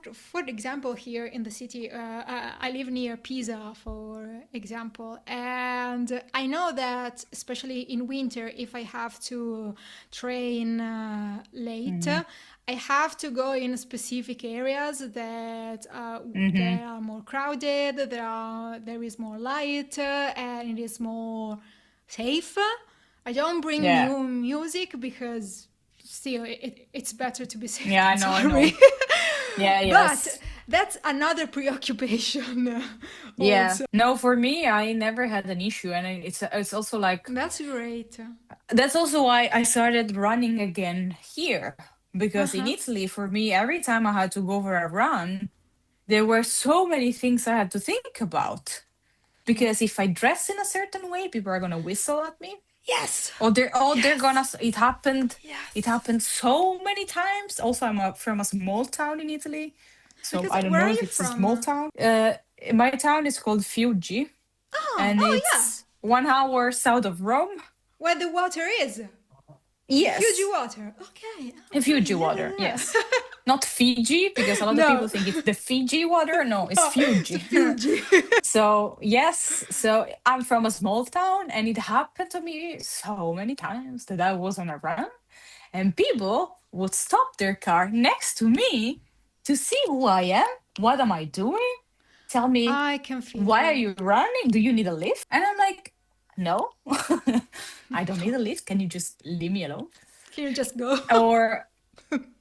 example, here in the city, I live near Pisa, for example, and I know that especially in winter, if I have to train late. Mm-hmm. I have to go in specific areas that Mm-hmm. that are more crowded. There is more light and it is more safe. I don't bring Yeah. music because still it's better to be safe Yeah, than I know. sorry. Yeah, But yes. that's another preoccupation Yeah. also. No, for me, I never had an issue, and it's also like That's great. that's also why I started running again here. Uh Because in huh. Italy, for me, every time I had to go for a run, there were so many things I had to think about. Yeah. Because if I dress in a certain way, people are gonna whistle at me. Yes. They're gonna. Yes. It happened. It Yes. happened so many times. Also, from a small town in Italy, so Because I don't where know are if you it's a small from? town. My town is called Fiuggi, Oh, and oh yeah. it's 1 hour south of Rome. Where the water is. The Fuji Yes, water. Okay. in Okay. Fiuggi Yeah, water. yeah, Yes, yeah. not Fiji, because a lot of people No. think it's the Fiji water. No, it's No, the Fiuggi. Fuji. So yes, so I'm from a small town, and it happened to me so many times that I was on a run. And people would stop their car next to me to see who I am. What am I doing? Tell me, I can feel why are you. you running? Do you need a lift? And I'm like, no, I don't need a lift. Can you just leave me alone? Can you just go? Or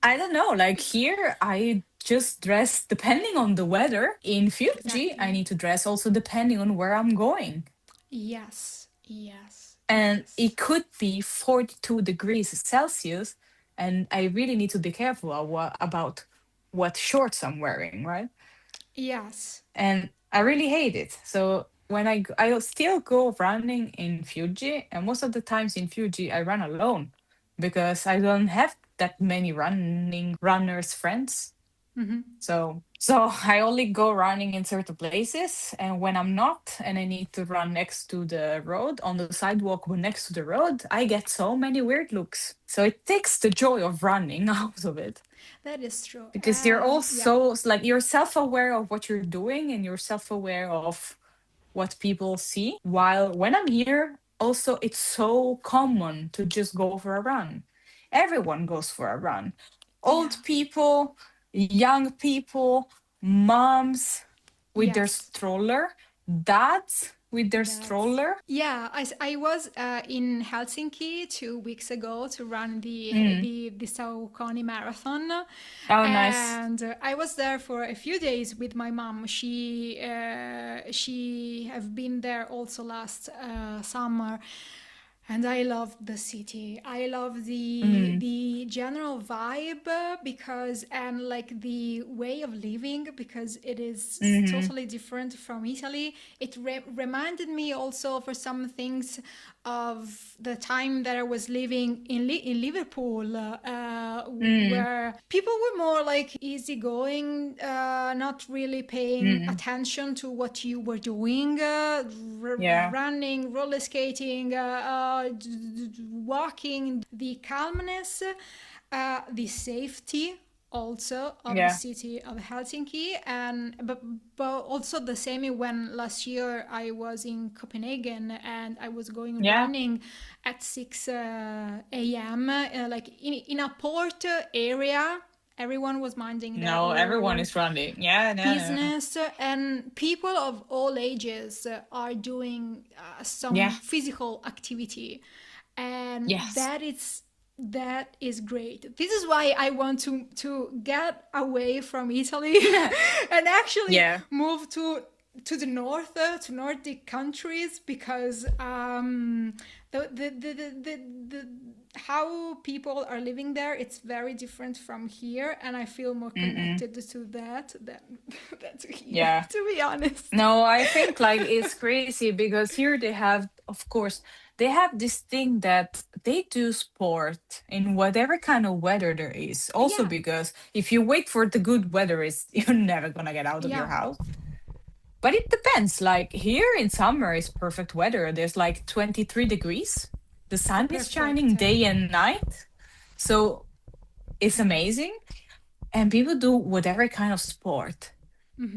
I don't know, like here, I just dress depending on the weather. In Fuji, I Exactly. need to dress also depending on where I'm going. Yes, yes, And yes, it could be 42 degrees Celsius, and I really need to be careful about what shorts I'm wearing, right? yes. And I really hate it. So when I still go running in Fuji, and most of the times in Fuji I run alone because I don't have that many running runners friends. So I only go running in certain places, and when I'm not, and I need to run next to the road on the sidewalk next to the road, I get so many weird looks. So it takes the joy of running out of it That is true. because you're And yeah, also like you're self-aware of what you're doing and you're self-aware of what people see. While when I'm here, also it's so common to just go for a run. Everyone goes for a run. Old yeah, people, young people, moms with their yes. stroller, dads with their That's stroller. yeah. I was in Helsinki 2 weeks ago to run Mm. the Saucony Marathon, Oh, nice. and I was there for a few days with my mom. She have been there also last summer, and I love the city. I love Mm. the general vibe because and like the way of living because it is Mm-hmm. totally different from Italy. It reminded me also for some things of the time that I was living in Liverpool, Mm. where people were more like easygoing, not really paying Mm. attention to what you were doing, Yeah. running, roller skating, walking, the calmness, the safety also of the Yeah. city of Helsinki and but also the same when last year I was in Copenhagen and I was going Yeah. running at 6 a.m. Like in a port area. Everyone was minding their No, everyone own is running. Yeah, no, no. business and people of all ages are doing Yeah. some physical activity and Yes. that is great. This is why I want to get away from Italy and actually Yeah. move to the north, to Nordic countries, because the how people are living there, it's very different from here, and I feel more Mm-mm. connected to that than to here, Yeah. to be honest. No, I think like it's crazy because here they have, of course, they have this thing that they do sport in whatever kind of weather there is. Also Yeah, because if you wait for the good weather, is you're never gonna get out of your yeah, house. But it depends. Like here in summer is perfect weather. There's like 23 degrees. The sun is perfect. shining day and night. So it's Yes. amazing. And people do whatever kind of sport.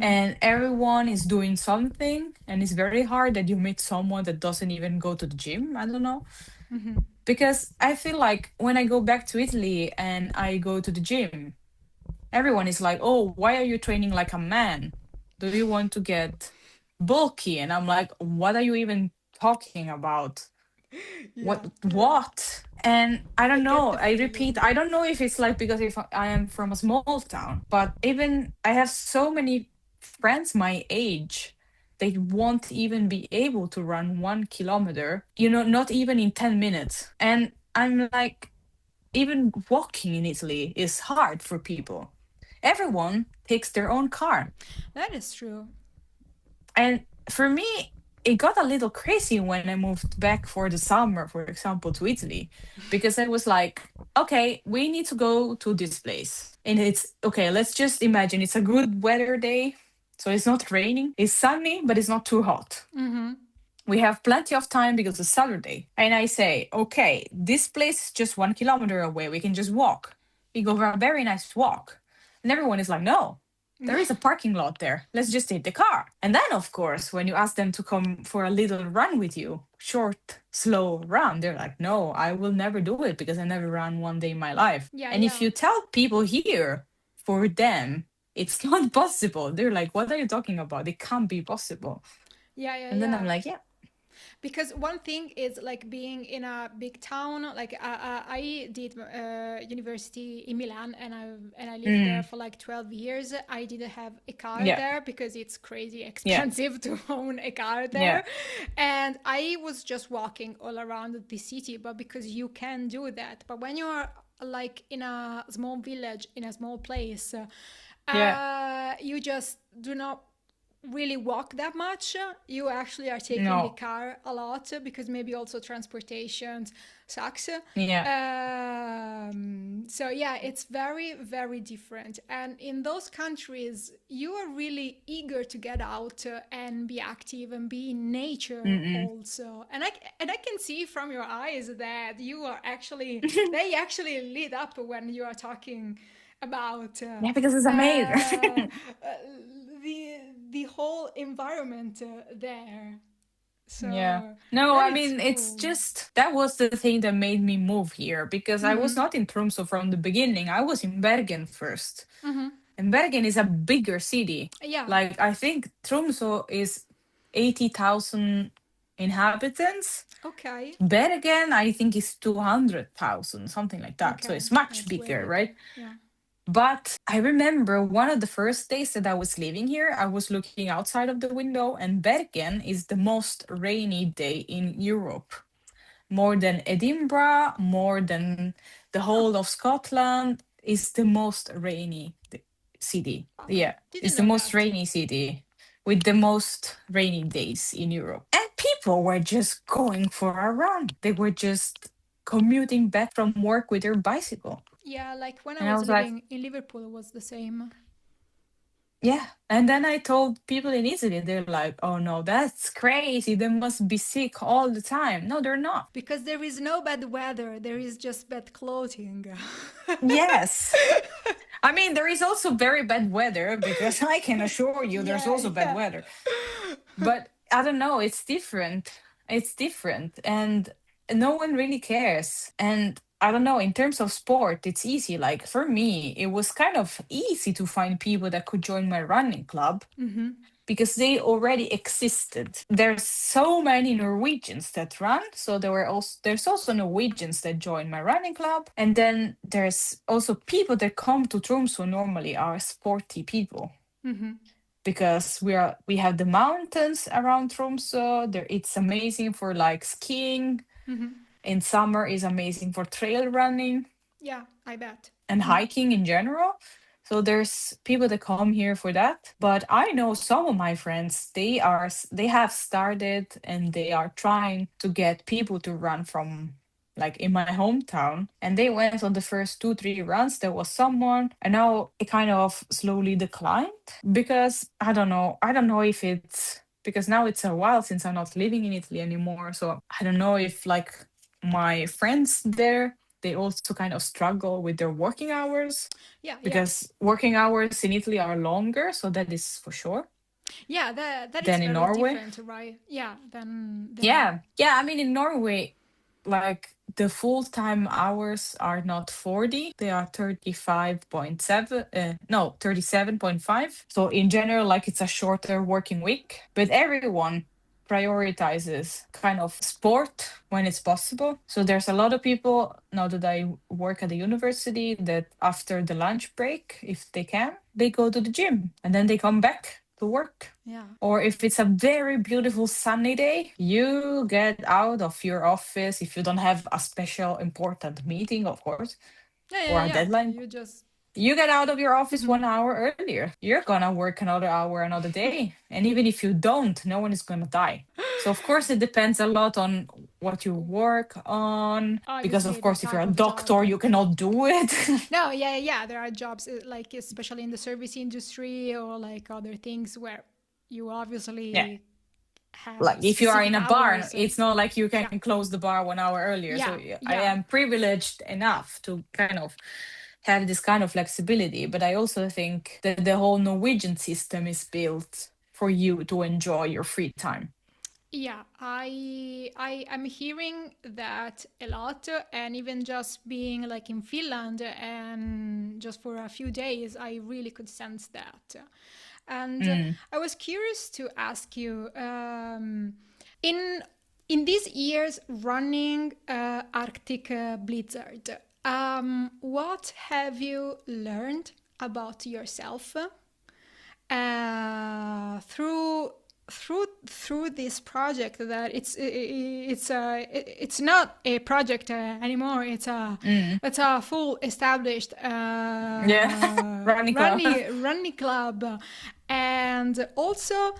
And everyone is doing something. And it's very hard that you meet someone that doesn't even go to the gym. I don't know. Because I feel like when I go back to Italy and I go to the gym, everyone is like, oh, why are you training like a man? Do you want to get bulky? And I'm like, what are you even talking about? Yeah, yeah. What? And I I don't get know. the I repeat, feeling. I don't know if it's like because if I am from a small town, but even I have so many friends my age, they won't even be able to run 1 kilometer, not even in 10 minutes. And I'm like, even walking in Italy is hard for people. Everyone takes their own car. That is true. And for me, it got a little crazy when I moved back for the summer, for example, to Italy, because I was like, okay, we need to go to this place. And it's okay, let's just imagine it's a good weather day. So it's not raining, it's sunny, but it's not too hot. We have plenty of time because it's Saturday. And I say, okay, this place is just 1 kilometer away. We can just walk. We go for a very nice walk. And everyone is like, no, there is a parking lot there. Let's just take the car. And then, of course, when you ask them to come for a little run with you, short slow run. They're like, no, I will never do it because I never ran one day in my life. Yeah, And if yeah. you tell people here, for them, it's not possible. They're like, what are you talking about? It can't be possible. Yeah, yeah, And then I'm yeah. like, yeah, Because one thing is like being in a big town. Like I did university in Milan, and I lived there mm, for like 12 years. I didn't have a car yeah, there because it's crazy yeah, expensive to own a car yeah, there, and I was just walking all around the city. But because you can do that, but when you are like in a small village in a small place, yeah. you just do not really walk that much. You actually are taking a No, car a lot because maybe also transportation sucks. yeah. So yeah, it's very, very different. And in those countries, you are really eager to get out and be active and be in nature Mm-mm. also. And I can see from your eyes that you are actually they actually lit up when you are talking about Yeah, because it's amazing. the the whole environment there. Yeah. So No, that I is mean, it's cool. just that was the thing that made me move here because I was Mm-hmm. not in Tromsø from the beginning. I was in Bergen first. Mm-hmm. And Bergen is a bigger city. Yeah. Like, I think Tromsø is 80,000 inhabitants. Okay. Bergen, I think, is 200,000, something like that. So Okay. it's much It's way bigger, right? bigger. Yeah. But I remember one of the first days that I was living here, I was looking outside of the window, and Bergen is the most rainy day in Europe. More than Edinburgh, more than the Huh. whole of Scotland, is the most rainy city. Wow. Yeah, Didn't it's the know most that. rainy city with the most rainy days in Europe. And people were just going for a run. They were just commuting back from work with their bicycle. Yeah, like when I And I was was like, living in Liverpool, it was the same. yeah. And then I told people in Italy, they're like, oh no, that's crazy. They must be sick all the time. No, they're not. Because there is no bad weather, there is just bad clothing. Yes. I mean, there is also very bad weather because I can assure you there's Yeah, also bad yeah. weather. But I don't know, it's different. It's different. And no one really cares. And I don't know, in terms of sport, it's easy. Like for me, it was kind of easy to find people that could join my running club Mm-hmm. because they already existed. There's so many Norwegians that run, so there's also Norwegians that join my running club, and then there's also people that come to Tromsø normally are sporty people Mm-hmm. because we have the mountains around Tromsø. There it's amazing for like skiing. Mm-hmm. In summer is amazing for trail running Yeah, I bet. and Mm-hmm. hiking in general. So there's people that come here for that. But I know some of my friends, they have started and they are trying to get people to run from like in my hometown. And they went on the first 2, 3 runs. There was someone, and now it kind of slowly declined because I don't know. I don't know if it's because now it's a while since I'm not living in Italy anymore. So I don't know if like my friends there they also kind of struggle with their working hours Yeah, yeah. because working hours in Italy are longer, so that is for sure, Yeah, that is than in very Norway. different, right? Yeah, than Yeah, yeah. I mean, in Norway, like the full-time hours are not 40, they are 35.7, no, 37.5. So in general, like it's a shorter working week, but everyone prioritizes kind of sport when it's possible. So there's a lot of people now that I work at the university that after the lunch break, if they can, they go to the gym and then they come back to work. yeah. Or if it's a very beautiful sunny day, you get out of your office if you don't have a special important meeting, of course, Yeah, or yeah, a yeah. deadline. You just You get out of your office mhm. 1 hour earlier. You're gonna work another hour another day. And even if you don't, no one is gonna die. So, of course, it depends a lot on what you work on. Because, Obviously of the course, if you're type a of job. doctor, you cannot do it. No, yeah, yeah. There are jobs like especially in the service industry or like other things where you Yeah. obviously have Like if you are in specific a bar, hours. it's not like you can Yeah, close the bar 1 hour earlier. So yeah, yeah, I yeah. am privileged enough to kind of have this kind of flexibility. But I also think that the whole Norwegian system is built for you to enjoy your free time. Yeah, I am hearing that a lot, and even just being like in Finland and just for a few days, I really could sense that. And Mm. I was curious to ask you, in in these years running Arctic Blizzard, what have you learned about yourself through this project, that it's not a project anymore, Mm. it's a full established Yeah. Running club. running club. And also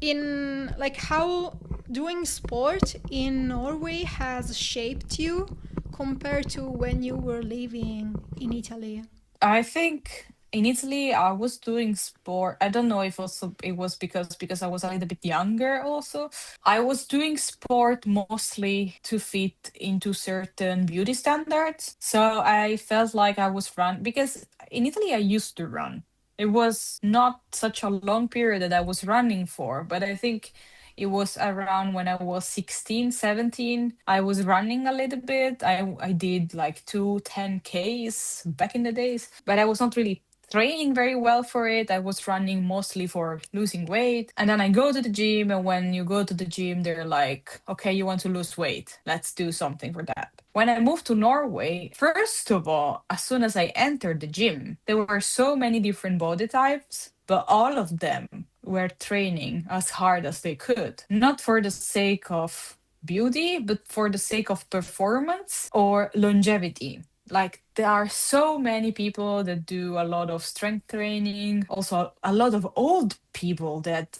in like how doing sport in Norway has shaped you compared to when you were living in Italy. I think in Italy I was doing sport. I don't know if also it was because I was a little bit younger also. I was doing sport mostly to fit into certain beauty standards. So I felt like I was run because in Italy I used to run. It was not such a long period that I was running for, but I think it was around when I was 16, 17. I was running a little bit. I did like 2 10Ks back in the days, but I was not really training very well for it. I was running mostly for losing weight. And then I go to the gym, and when you go to the gym, they're like, okay, you want to lose weight. Let's do something for that. When I moved to Norway, first of all, as soon as I entered the gym, there were so many different body types, but all of them were training as hard as they could, not for the sake of beauty, but for the sake of performance or longevity. Like there are so many people that do a lot of strength training, also a lot of old people that,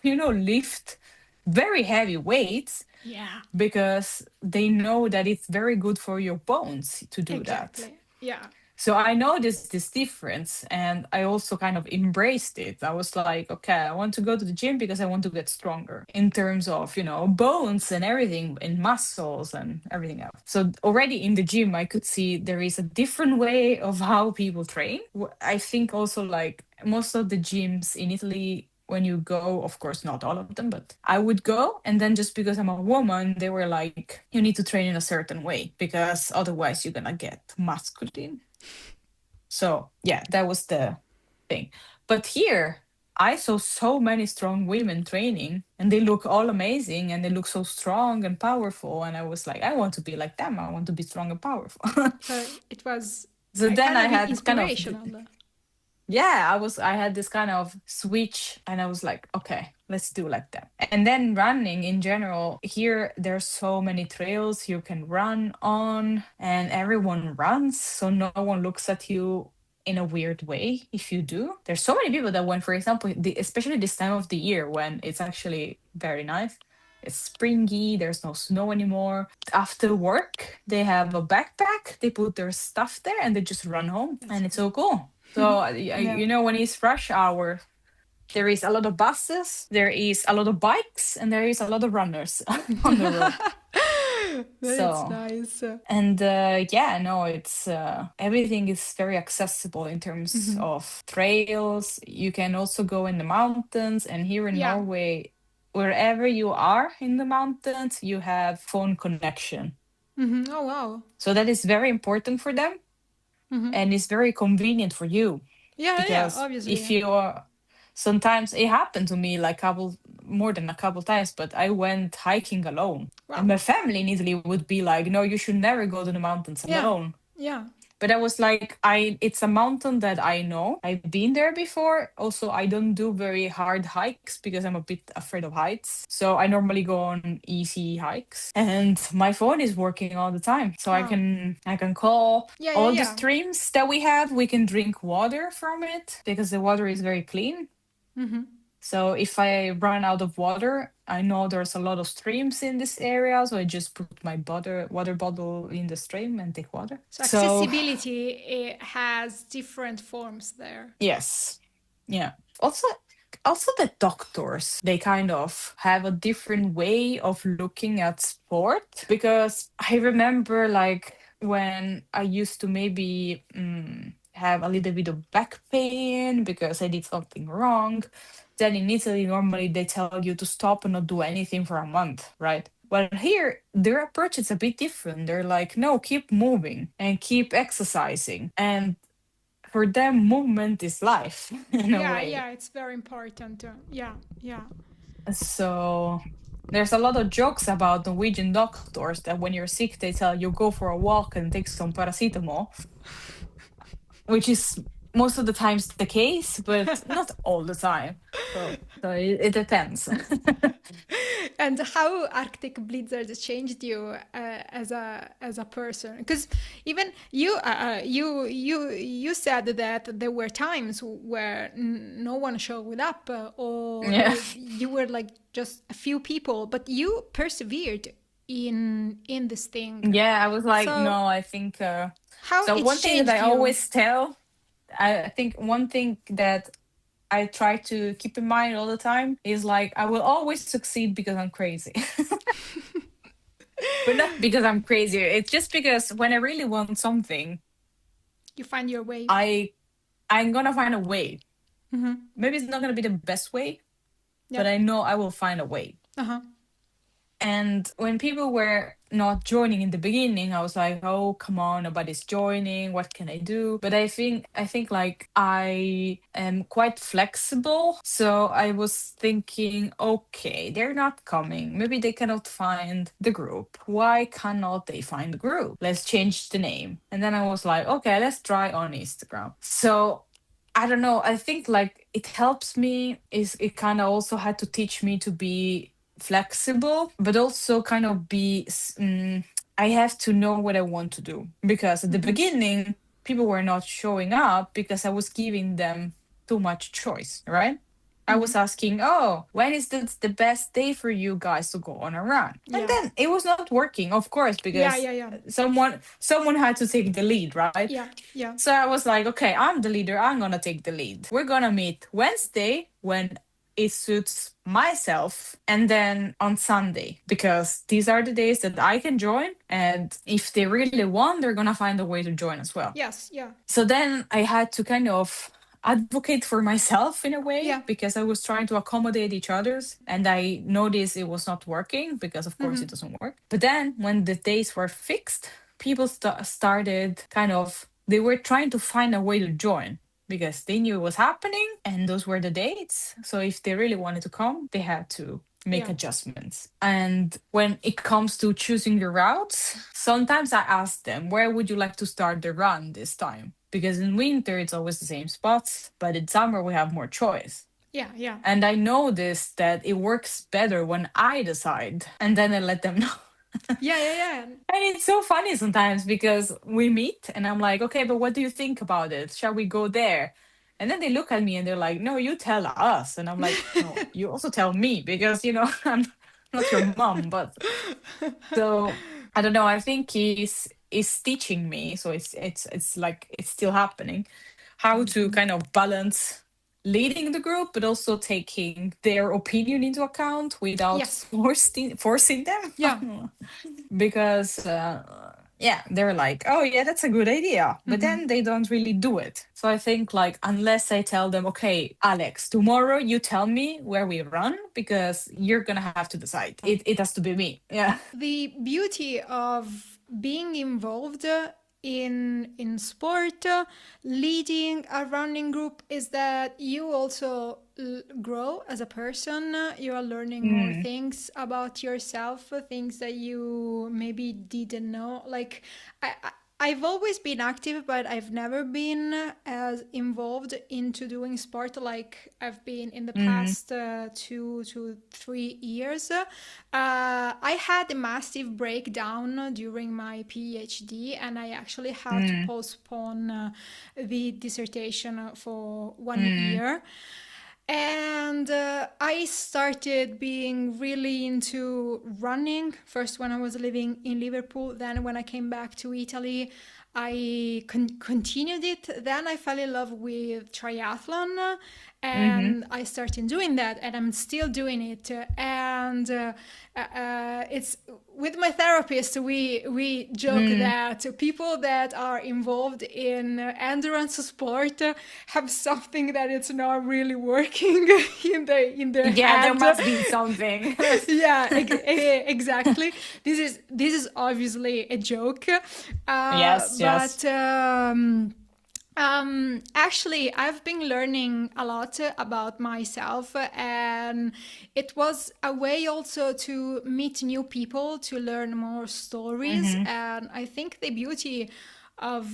lift very heavy weights Yeah, because they know that it's very good for your bones to do that. exactly. Yeah. So I noticed this difference and I also kind of embraced it. I was like, okay, I want to go to the gym because I want to get stronger in terms of, bones and everything, and muscles and everything else. So already in the gym, I could see there is a different way of how people train. I think also like most of the gyms in Italy, when you go, of course, not all of them, but I would go. And then just because I'm a woman, they were like, you need to train in a certain way because otherwise you're going to get masculine. So yeah, that was the thing. But here, I saw so many strong women training, and they look all amazing, and they look so strong and powerful. And I was like, I want to be like them. I want to be strong and powerful. So it was So then kind I of had kind of inspirational. yeah, I had this kind of switch, and I was like, okay, let's do like that. And then running in general, here there's so many trails you can run on, and everyone runs, so no one looks at you in a weird way if you do. There's so many people that when, for example, especially this time of the year when it's actually very nice. It's springy, there's no snow anymore. After work, they have a backpack, they put their stuff there and they just run home. That's And it's so cool. So, yeah. when it's rush hour, there is a lot of buses, there is a lot of bikes, and there is a lot of runners on the road. That's So, nice. and yeah, no, it's everything is very accessible in terms of trails. You can also go in the mountains, and here in Yeah. Norway, wherever you are in the mountains, you have phone connection. Oh wow. So that is very important for them, and it's very convenient for you Yeah, yeah, because if obviously. you are sometimes it happened to me like couple more than a couple times, but I went hiking alone, and Wow. my family in Italy would be like, no, you should never go to the mountains Yeah. alone. Yeah. But I was like, it's a mountain that I know. I've been there before. Also, I don't do very hard hikes because I'm a bit afraid of heights. So I normally go on easy hikes. And my phone is working all the time. So I Wow. can call Yeah, yeah, all the yeah. streams that we have. We can drink water from it because the water is very clean. So if I run out of water, I know there's a lot of streams in this area, so I just put my water bottle in the stream and take water. So So accessibility it has different forms there. yes, yeah. Also the doctors, they kind of have a different way of looking at sport because I remember like when I used to maybe have a little bit of back pain because I did something wrong. then in Italy, normally they tell you to stop and not do anything for a month, right? Well, here, their approach is a bit different. They're like, no, keep moving and keep exercising. And for them, movement is life in a Yeah, way. yeah, it's very important. Yeah, yeah. So there's a lot of jokes about Norwegian doctors that when you're sick, they tell you go for a walk and take some paracetamol, which is most of the times the case, but not all the time. So it depends. And how Arctic blizzards changed you as a person? Because even you said that there were times where no one showed up, or Yeah. you were like just a few people, but you persevered in this thing. Yeah, I was like, So no, I think how so it one thing that I changed you? always tell, I think one thing that I try to keep in mind all the time is like I will always succeed because I'm crazy. But not because I'm crazy. It's just because when I really want something, You find your way. I I'm gonna find a way. Mm-hmm. Maybe it's not gonna be the best way, Yeah. but I know I will find a way. Uh huh. And when people were not joining in the beginning, I was like, "Oh, come on, nobody's joining. What can I do?" But I think like I am quite flexible. So I was thinking, okay, they're not coming. Maybe they cannot find the group. Why cannot they find the group? Let's change the name. And then I was like, okay, let's try on Instagram. So I don't know. I think like it helps me is it kind of also had to teach me to be flexible, but also kind of I have to know what I want to do because at the Mm-hmm. beginning people were not showing up because I was giving them too much choice, right? I Mm-hmm. was asking, oh, when is the best day for you guys to go on a run? And Yeah. then it was not working, of course, Yeah. because Yeah. Yeah. someone had to take the lead, right? Yeah. Yeah. So I was like, okay, I'm the leader. I'm going to take the lead. We're going to meet Wednesday when it suits myself and then on Sunday because these are the days that I can join. And if they really want, they're going to find a way to join as well. Yes. Yeah. So then I had to kind of advocate for myself in a way Yeah. because I was trying to accommodate each other's and I noticed it was not working because of course Mm-hmm. it doesn't work. But then when the days were fixed, people started kind of they were trying to find a way to join because they knew it was happening and those were the dates. So if they really wanted to come, they had to make Yeah. adjustments. And when it comes to choosing your routes, sometimes I ask them, where would you like to start the run this time? Because in winter, it's always the same spots, but in summer, we have more choice. Yeah. Yeah. And I noticed that it works better when I decide and then I let them know. Yeah. Yeah. Yeah. And it's so funny sometimes because we meet and I'm like, okay, but what do you think about it? Shall we go there? And then they look at me and they're like, no, you tell us. And I'm like, no, you also tell me because, I'm not your mom. But so I don't know. I think he's teaching me. So it's like it's still happening how to kind of balance leading the group, but also taking their opinion into account without Yes. forcing Yeah. them. Because yeah, they're like, oh yeah, that's a good idea, but Mm-hmm. then they don't really do it. So I think like unless I tell them, okay, Alex, tomorrow you tell me where we run because you're gonna have to decide, it has to be me. Yeah. The beauty of being involved in sport, leading a running group, is that you also grow as a person. You are learning more Mm, things about yourself, things that you maybe didn't know. Like I've always been active, but I've never been as involved into doing sport like I've been in the mm, past 2 to 3 years. I had a massive breakdown during my PhD, and I actually had to mm, postpone the dissertation for one mm, year. And I started being really into running first when I was living in Liverpool. Then, when I came back to Italy, I continued it. Then I fell in love with triathlon, Mm-hmm. and I started doing that, and I'm still doing it. And it's with my therapist. We joke Mm. that people that are involved in endurance sport have something that it's not really working in their Yeah, there head. must be something. Yeah, exactly. This is obviously a joke, Yes, yes. but actually, I've been learning a lot about myself, and it was a way also to meet new people, to learn more stories. Mm-hmm. And I think the beauty of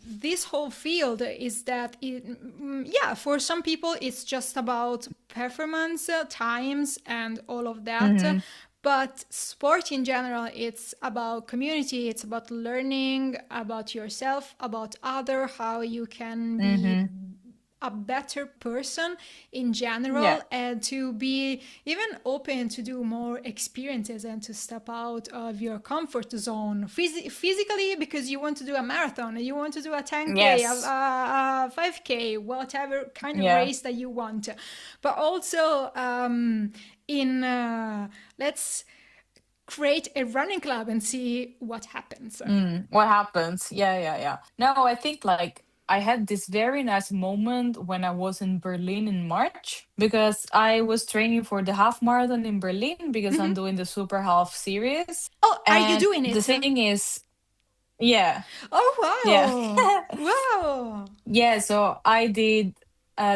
this whole field is that yeah, for some people it's just about performance, times, and all of that, Mm-hmm. but sport in general, it's about community, it's about learning about yourself, about other, how you can be Mm-hmm. a better person in general, Yeah. and to be even open to do more experiences and to step out of your comfort zone physically, because you want to do a marathon, you want to do a 10K, Yes. 5K, whatever kind of Yeah. race that you want, but also in let's create a running club and see what happens. Mm. What happens? Yeah, yeah, yeah. No, I think like I had this very nice moment when I was in Berlin in March because I was training for the half marathon in Berlin because I'm doing the super half series. Oh, are you And doing the it? thing is, yeah, yeah. Oh, wow. Wow. Yeah, so I did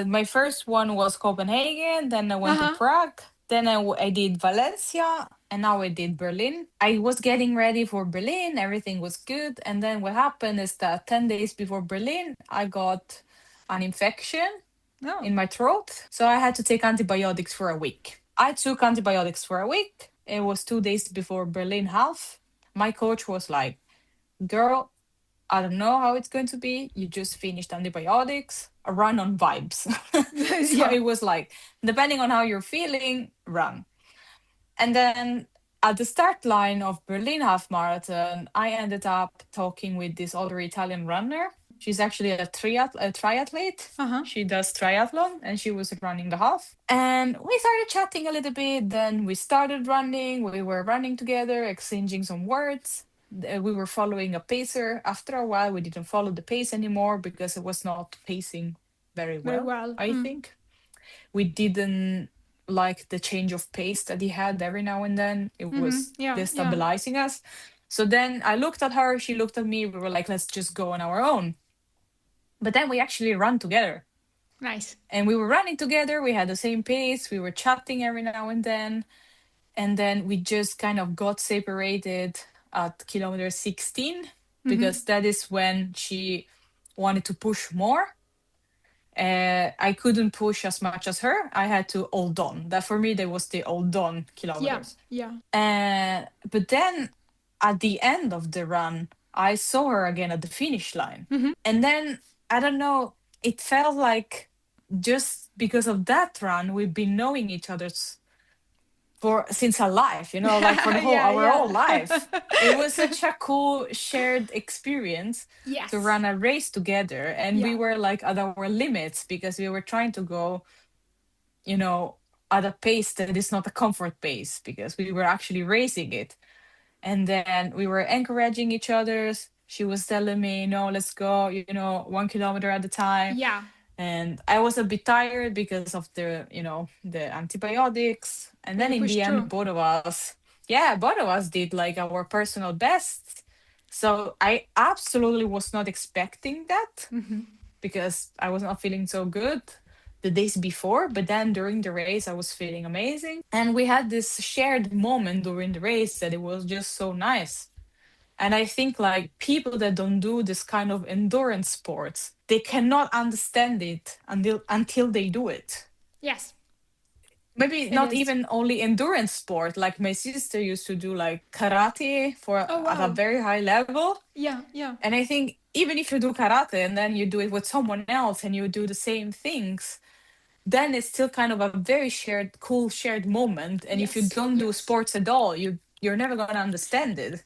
my first one was Copenhagen, then I went to Uh-huh. Prague, then I did Valencia, and now I did Berlin. I was getting ready for Berlin, everything was good, and then what happened is that 10 days before Berlin, I got an infection No. in my throat, so I had to take antibiotics for a week. I took antibiotics for a week. It was 2 days before Berlin half. My coach was like, "Girl, I don't know how it's going to be. You just finished antibiotics, a run on vibes." So Yeah. it was like, depending on how you're feeling, run. And then at the start line of Berlin half marathon, I ended up talking with this other Italian runner. She's actually a triathlete. Uh-huh. She does triathlon and she was running the half. And we started chatting a little bit. Then we started running. We were running together, exchanging some words. We were following a pacer. After a while, we didn't follow the pace anymore because it was not pacing very Very well, well. I think. We didn't like the change of pace that he had every now and then. It Mm-hmm. was Yeah, yeah. destabilizing us. So then I looked at her, she looked at me, we were like, let's just go on our own. But then we actually ran together. Nice. And we were running together, we had the same pace, we were chatting every now and then. And then we just kind of got separated at kilometer 16 Mm-hmm. because that is when she wanted to push more. I couldn't push as much as her. I had to hold on. That for me, that was the hold on Yeah, kilometers. yeah. But then at the end of the run, I saw her again at the finish line. And then I don't know, it felt like just because of that run, we've been knowing each other's for since our life, like for the whole Yeah, our whole yeah. life. It was such a cool shared experience to Yes. run a race together, and we Yeah. were like at our limits because we were trying to go, you know, at a pace that is not a comfort pace because we were actually racing it. And then we were encouraging each other's. She was telling me, no, let's go, 1 kilometer at a time. Yeah. And I was a bit tired because of the antibiotics. And But then you in the push end, through. both of us did like our personal best. So I absolutely was not expecting that because I was not feeling so good the days before. But then during the race, I was feeling amazing. And we had this shared moment during the race that it was just so nice. And I think like people that don't do this kind of endurance sports, they cannot understand it until they do it. Yes, Maybe it not is. even only endurance sport. Like my sister used to do like karate for Oh, at a wow. very high level. Yeah, yeah. And I think even if you do karate and then you do it with someone else and you do the same things, then it's still kind of a very cool shared moment. And if you Yes, don't do yes. sports at all, you're never gonna understand it.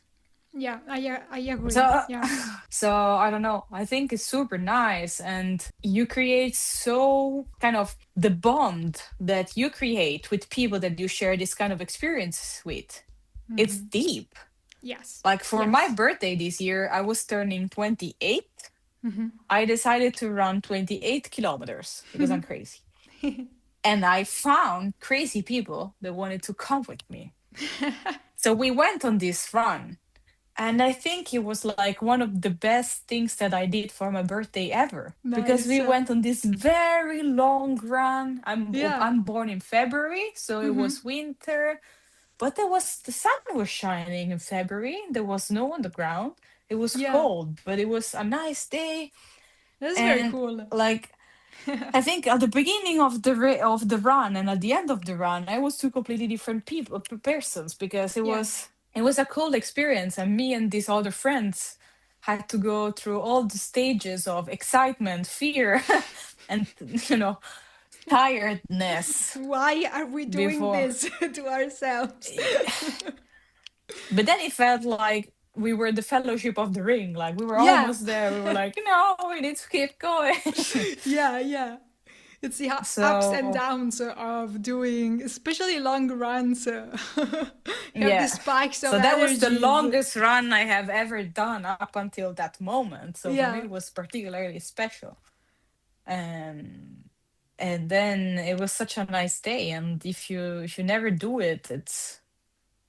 Yeah, I agree. So, Yeah. so I don't know. I think it's super nice, and you create so kind of the bond that you create with people that you share this kind of experience with. It's deep. Yes. Like for my Yes. birthday this year, I was turning 28. I decided to run 28 kilometers because I'm crazy. And I found crazy people that wanted to come with me. So we went on this run. And I think it was like one of the best things that I did for my birthday ever. Because Nice. we went on this very long run. Yeah. I'm born in February, so it was winter. But the sun was shining in February. There was snow on the ground. It was Yeah. cold, but it was a nice day. That's very And cool. like I think at the beginning of of the run and at the end of the run, I was two completely different people, persons, because Yeah. it was a cool experience, and me and these other friends had to go through all the stages of excitement, fear, and tiredness Why are we doing before. this to ourselves? But then it felt like we were the Fellowship of the Ring, like we were Yeah. almost there. We were like, no, we need to keep going. Yeah, yeah. It's the ups and So downs of doing, especially long runs. You have the yeah. spikes of So that was the energies. longest run I have ever done up until that moment. So for me, Yeah. it was particularly special. And and then it was such a nice day. And if you never do it, it's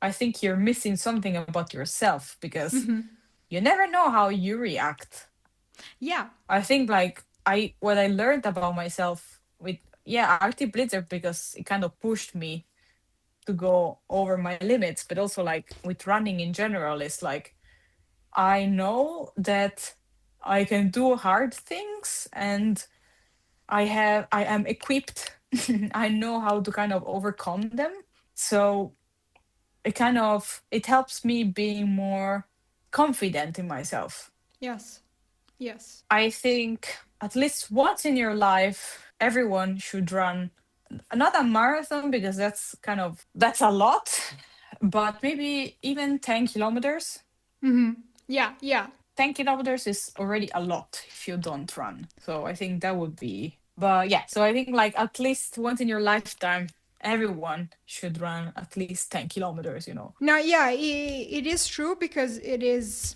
I think you're missing something about yourself because you never know how you react. Yeah. I think like I what I learned about myself with Arctic Blitzer because it kind of pushed me to go over my limits, but also like with running in general, is like I know that I can do hard things and I am equipped. I know how to kind of overcome them. So it helps me being more confident in myself. Yes. Yes. I think at least once in your life, everyone should run not a marathon because that's a lot, but maybe even 10 kilometers. Yeah. Yeah. 10 kilometers is already a lot if you don't run. So I think that would be, but yeah, so I think like at least once in your lifetime, everyone should run at least 10 kilometers. Now, yeah, it is true because it is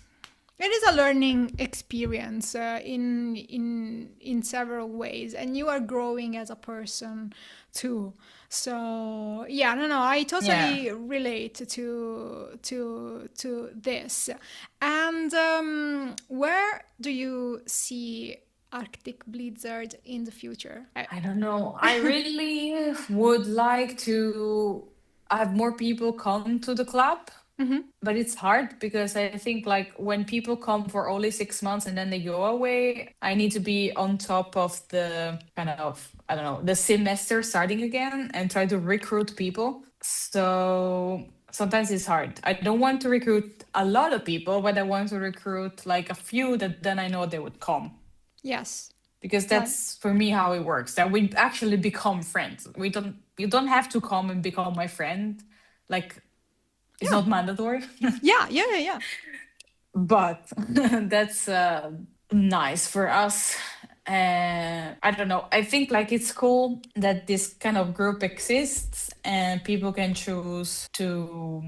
a learning experience in several ways, and you are growing as a person too. So yeah, no, I Yeah. totally relate to this. And where do you see Arctic Blizzard in the future? I don't know. I really would like to have more people come to the club, but it's hard because I think like when people come for only 6 months and then they go away, I need to be on top of the kind of, I don't know, the semester starting again and try to recruit people. So sometimes it's hard. I don't want to recruit a lot of people, but I want to recruit like a few that then I know they would come, Yes. because Right. that's for me how it works, that we actually become friends. You don't have to come and become my friend, like it's Yeah. not mandatory. Yeah. Yeah. Yeah. Yeah. But that's nice for us. I don't know, I think like it's cool that this kind of group exists and people can choose to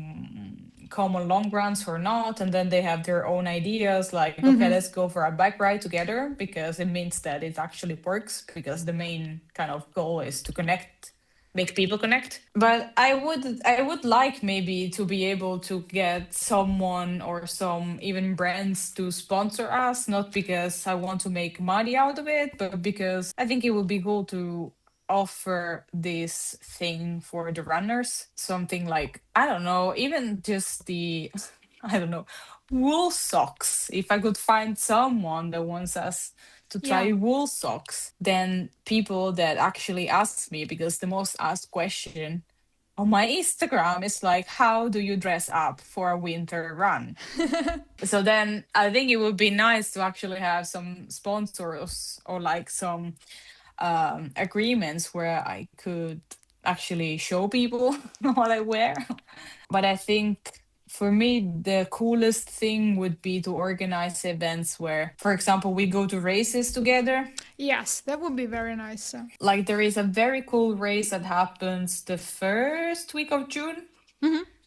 come on long runs or not, and then they have their own ideas like, okay, let's go for a bike ride together, because it means that it actually works, because the main kind of goal is to connect, make people connect. But I would like maybe to be able to get someone or some even brands to sponsor us, not because I want to make money out of it, but because I think it would be cool to offer this thing for the runners, something like, I don't know, even just the I don't know, wool socks. If I could find someone that wants us to Yeah. try wool socks, then people that actually ask me, because the most asked question on my Instagram is like, how do you dress up for a winter run? So then I think it would be nice to actually have some sponsors or like some agreements where I could actually show people what I wear. But I think For me, the coolest thing would be to organize events where, for example, we go to races together. Yes, that would be very nice. Like there is a very cool race that happens the first week of June.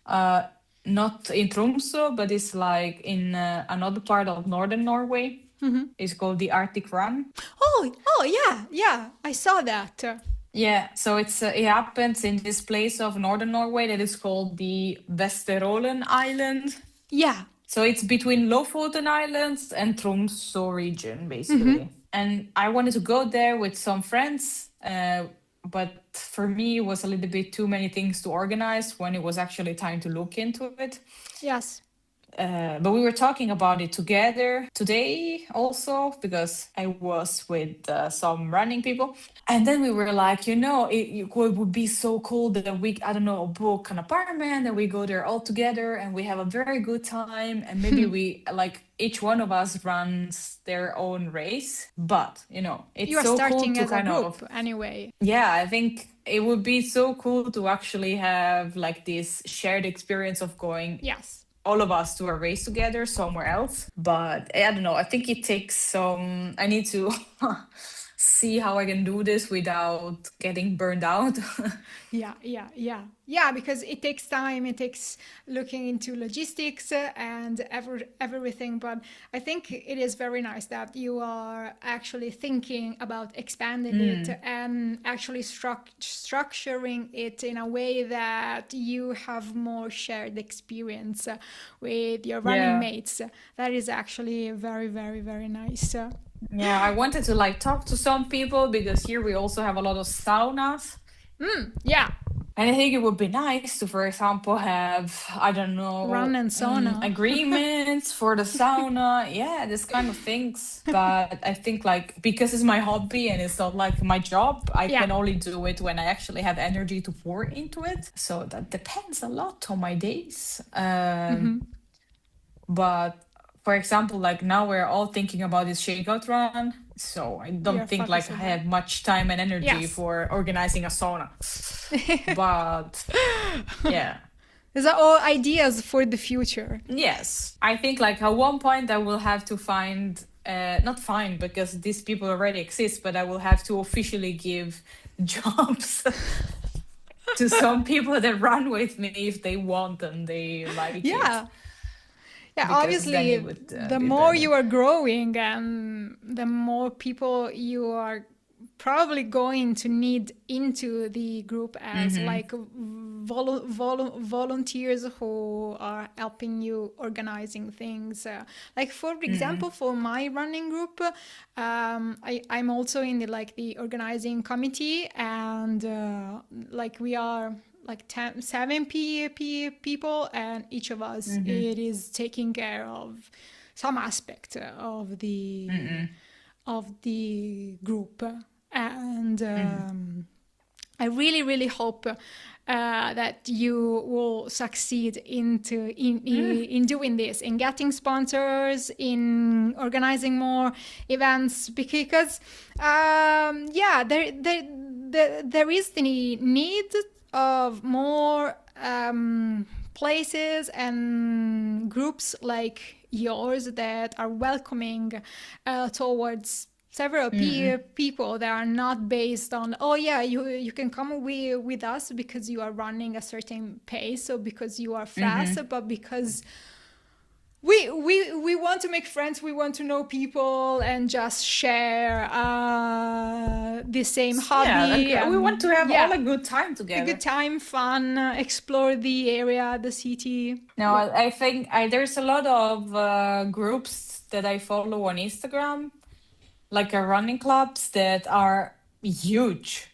Uh, Not in Tromsø, but it's like in another part of northern Norway. It's called the Arctic Run. Oh, yeah, yeah, I saw that. Yeah, so it happens in this place of northern Norway that is called the Vesterålen Island. Yeah. So it's between Lofoten Islands and Tromsø region, basically. And I wanted to go there with some friends, but for me, it was a little bit too many things to organize when it was actually time to look into it. Yes. But we were talking about it together today also because I was with some running people. And then we were like, it would be so cool that we, I don't know, book an apartment and we go there all together and we have a very good time. And maybe we, like, each one of us runs their own race. But, You it's are so cool starting to as a kind of, group anyway. yeah, I think it would be so cool to actually have like this shared experience of going Yes. all of us to a race together somewhere else. But I don't know. I think it takes some. I need to see how I can do this without getting burned out. Yeah, because it takes time, it takes looking into logistics and everything. But I think it is very nice that you are actually thinking about expanding it and actually structuring it in a way that you have more shared experience with your running Yeah. mates. That is actually very, very, very nice. Yeah, I wanted to like talk to some people because here we also have a lot of saunas. Yeah, And I think it would be nice to, for example, have, I don't run know, and sauna. agreements for the sauna. Yeah, this kind of things. But I think, like, because it's my hobby and it's not like my job, I Yeah. can only do it when I actually have energy to pour into it. So that depends a lot on my days. But for example, like now we're all thinking about this shakeout run. So I We are don't think like focused I on that. have much time and energy Yes. for organizing a sauna. But yeah. These are all ideas for the future. Yes. I think like at one point I will have to find not find because these people already exist, but I will have to officially give jobs to some people that run with me if they want and they like it. Yeah. Yeah, Because then obviously, it would the be more better. you are growing and the more people you are probably going to need into the group as like volunteers who are helping you organizing things. Like for example, for my running group, I'm also in the organizing committee, and like we are like 10, 7 people, and each of us it is taking care of some aspect of the group. And I really, really hope that you will succeed in doing this, in getting sponsors, in organizing more events, because yeah, there is the need of more places and groups like yours that are welcoming towards several people that are not based on, oh yeah, you can come with us because you are running a certain pace or because you are fast, but because we want to make friends, we want to know people and just share the same Yeah, hobby, like we want and to have all yeah, a good time a good together. time, fun, explore the area, the city. No, I think there's a lot of groups that I follow on Instagram, like running clubs that are huge.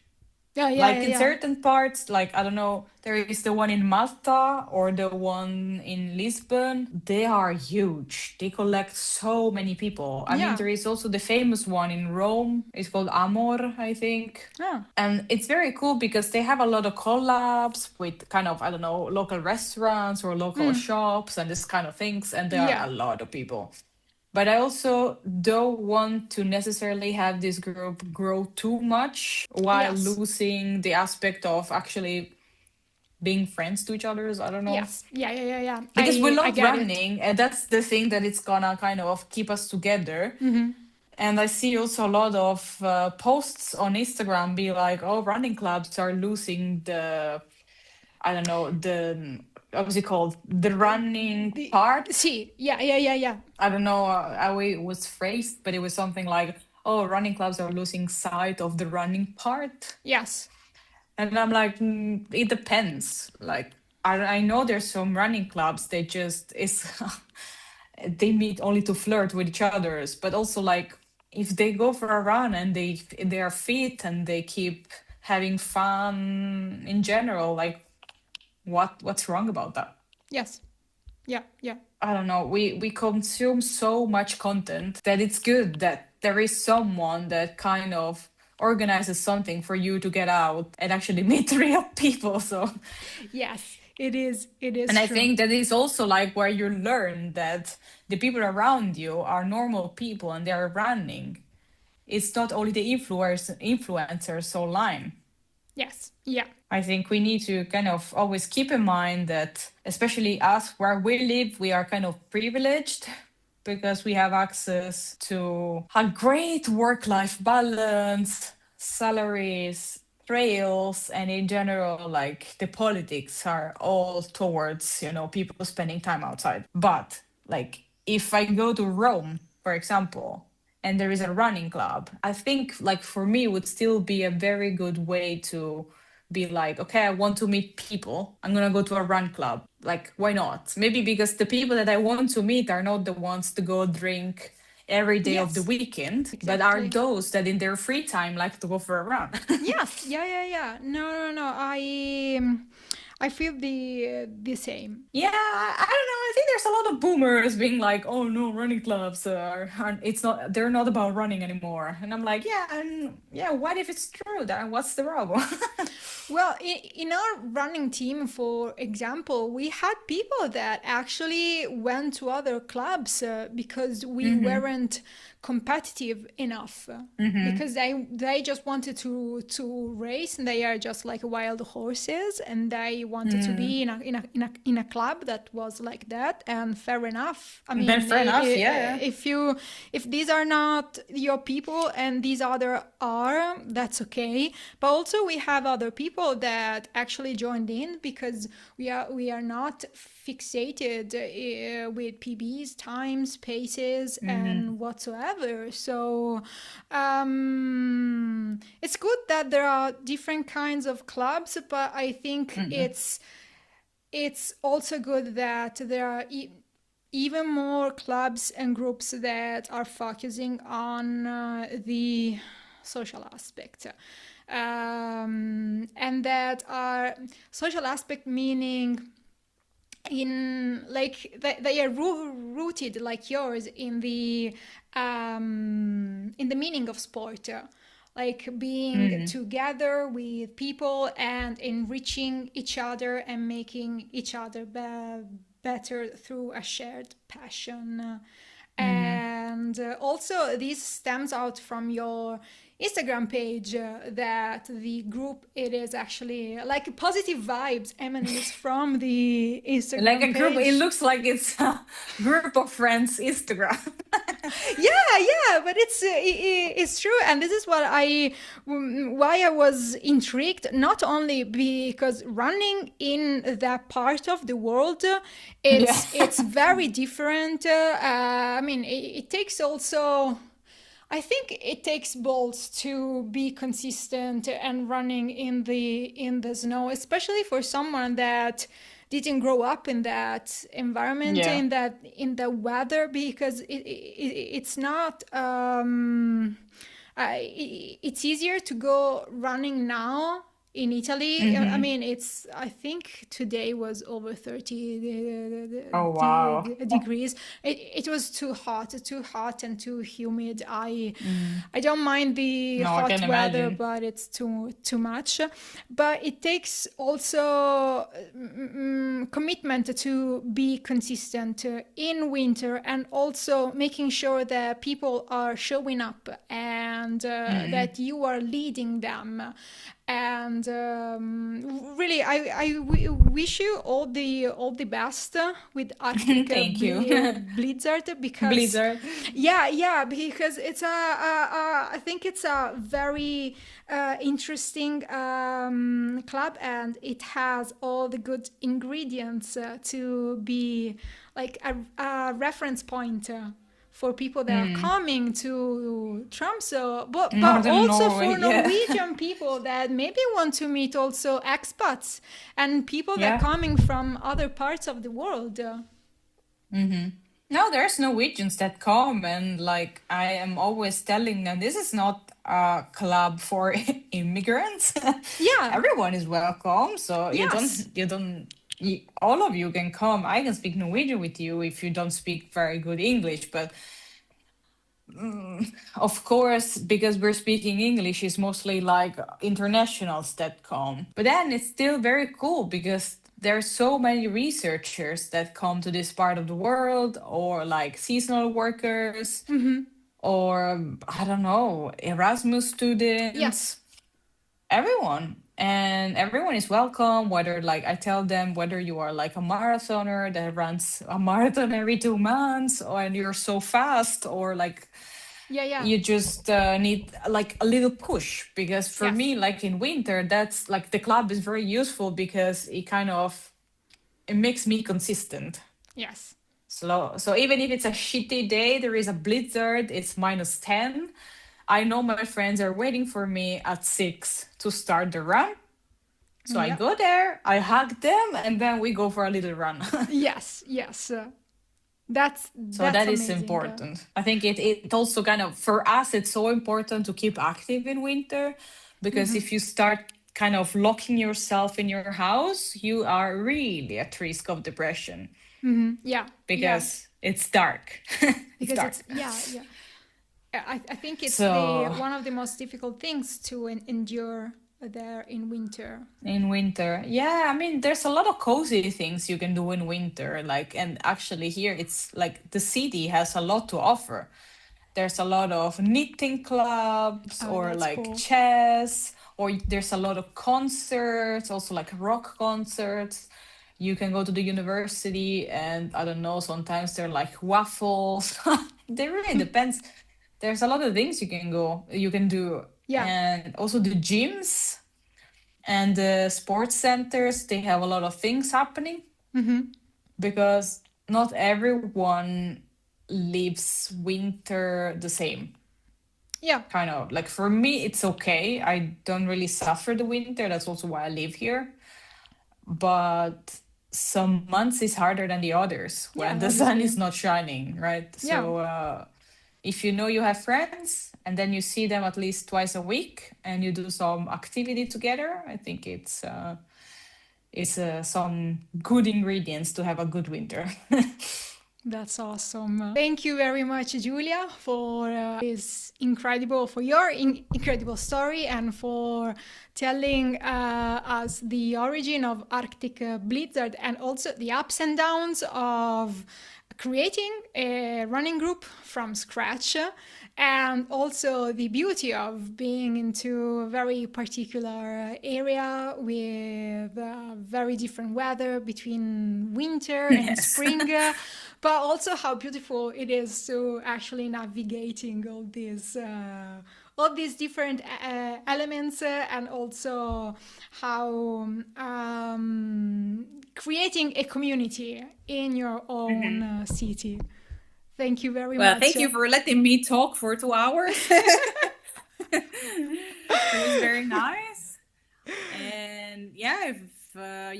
Yeah, yeah, Like yeah, in yeah. certain parts, like I don't know, there is the one in Malta or the one in Lisbon. They are huge. They collect so many people. I mean, Yeah. there is also the famous one in Rome. It's called Amor, I think. Yeah. And it's very cool because they have a lot of collabs with kind of, I don't know, local restaurants or local shops and this kind of things. And there are Yeah. a lot of people. But I also don't want to necessarily have this group grow too much while Yes. losing the aspect of actually being friends to each other. I don't know. Yes. Yeah, yeah, yeah, yeah. Because we I love get it. running, and that's the thing that it's gonna kind of keep us together. And I see also a lot of posts on Instagram be like, oh, running clubs are losing the, I don't know, the, what was it called? The running The part. see, yeah, yeah, yeah, yeah. I don't know how it was phrased, but it was something like, oh, running clubs are losing sight of the running part. Yes. And I'm like, it depends. Like, I know there's some running clubs, they just, it's, they meet only to flirt with each others, but also like, if they go for a run and they are fit and they keep having fun in general, like, what's wrong about that? Yes. Yeah, yeah. I don't know. We consume so much content that it's good that there is someone that kind of organizes something for you to get out and actually meet real people. So, Yes, it is. It and is I true. think that is also like where you learn that the people around you are normal people and they are running. It's not only the influencers online. Yes. Yeah. I think we need to kind of always keep in mind that, especially us where we live, we are kind of privileged because we have access to a great work life balance, salaries, trails, and in general, like the politics are all towards, people spending time outside. But like if I go to Rome, for example, and there is a running club, I think like for me would still be a very good way to be like, okay, I want to meet people. I'm gonna go to a run club. Like, why not? Maybe because the people that I want to meet are not the ones to go drink every day of the Yes. weekend, but are Exactly. those that in their free time like to go for a run. Yes. Yeah. Yeah. Yeah. No. No. No. I feel the same. Yeah, I don't know. I think there's a lot of boomers being like, "Oh no, running clubs it's not. They're not about running anymore." And I'm like, yeah, and yeah. What if it's true? Then what's the problem? Well, in our running team, for example, we had people that actually went to other clubs because we Mm-hmm. weren't competitive enough. Mm-hmm. Because they just wanted to race, and they are just like wild horses, and they wanted to Mm. be in a club that was like that. And fair enough. I Then mean, fair enough. Yeah. if these are not your people and these other are, that's okay. But also we have other people that actually joined in because we are not fixated with PBs, times, paces, Mm-hmm. and whatsoever. So it's good that there are different kinds of clubs, but I think Mm-hmm. it's also good that there are even more clubs and groups that are focusing on the social aspect. And that are social aspect meaning in like they are rooted like yours in the meaning of sport, like being Mm-hmm. together with people and enriching each other and making each other better through a shared passion. Mm-hmm. And also this stems out from your Instagram page, that the group, it is actually like positive vibes emanates from the Like Instagram a group, it page. looks like it's a group of friends Instagram. Yeah, yeah, but it's true, and this is why I was intrigued. Not only because running in that part of the world, Yeah. it's very different. I mean, it takes also. I think it takes balls to be consistent and running in the snow, especially for someone that didn't grow up in that environment, Yeah. in the weather, because it's not. It's easier to go running now in Italy. I Mm-hmm. mean, I think today was over 30 Oh wow. degrees. It was too hot and too humid. Mm. I don't mind the No, I hot can weather, imagine. but it's too much. But it takes also commitment to be consistent in winter, and also making sure that people are showing up and Mm-hmm. that you are leading them. And And really, wish you all the best with Arctic Thank you. Blizzard, because Blizzard. yeah, because I think it's a very interesting club, and it has all the good ingredients to be like a reference point for people that are Mm. coming to Tromsø, but Northern also Norway, for yeah. Norwegian people that maybe want to meet also expats and people that are Yeah. coming from other parts of the world. Mm-hmm. No, there's Norwegians that come, and like I am always telling them, this is not a club for immigrants. Yeah, Everyone is welcome, so yes, all of you can come. I can speak Norwegian with you if you don't speak very good English, but of course, because we're speaking English, it's mostly like internationals that come. But then it's still very cool because there's so many researchers that come to this part of the world, or like seasonal workers, or I don't know, Erasmus yes, students, everyone. And everyone is welcome, whether like I tell them, whether you are like a marathoner that runs a marathon every 2 months, or and you're so fast, or like yeah, you just need like a little push, because for me, yes, like in winter, that's like the club is very useful because it makes me consistent. yes, So even if it's a shitty day, there is a blizzard, it's -10, I know my friends are waiting for me at 6 to start the run. So I yeah, go there, I hug them, and then we go for a little run. yes. That's So that is amazing. important. I think it also kind of, for us, it's so important to keep active in winter, because if you start kind of locking yourself in your house, you are really at risk of depression Yeah, yeah, because it's dark. It's because it's dark. yeah. I think it's the So one of the most difficult things to endure there in winter. in winter, yeah, I mean, there's a lot of cozy things you can do in winter. Like, and actually here it's like the city has a lot to offer. There's a lot of knitting clubs, Oh, or that's like cool. chess, or there's a lot of concerts, also like rock concerts. You can go to the university, and I don't know, sometimes they're like waffles. They really depends. There's a lot of things you can do. Yeah. And also the gyms and the sports centers, they have a lot of things happening, because not everyone lives winter the same. Yeah. Kind of like, for me it's okay, I don't really suffer the winter, that's also why I live here. But some months is harder than the others Yeah, when the sun obviously. is not shining, right? Yeah. So if you know you have friends, and then you see them at least twice a week, and you do some activity together, I think it's some good ingredients to have a good winter. That's awesome. Thank you very much, Giulia, for for your incredible story, and for telling us the origin of Arctic Blizzard, and also the ups and downs of creating a running group from scratch, and also the beauty of being into a very particular area with very different weather between winter and Yes. spring, but also how beautiful it is to actually navigating all these different elements, and also how creating a community in your own Mhm. city. Thank you very Well, much. thank you for letting me talk for 2 hours. It was very nice. And yeah, if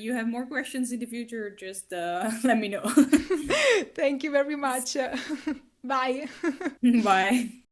you have more questions in the future, just let me know. Thank you very much. Bye. Bye.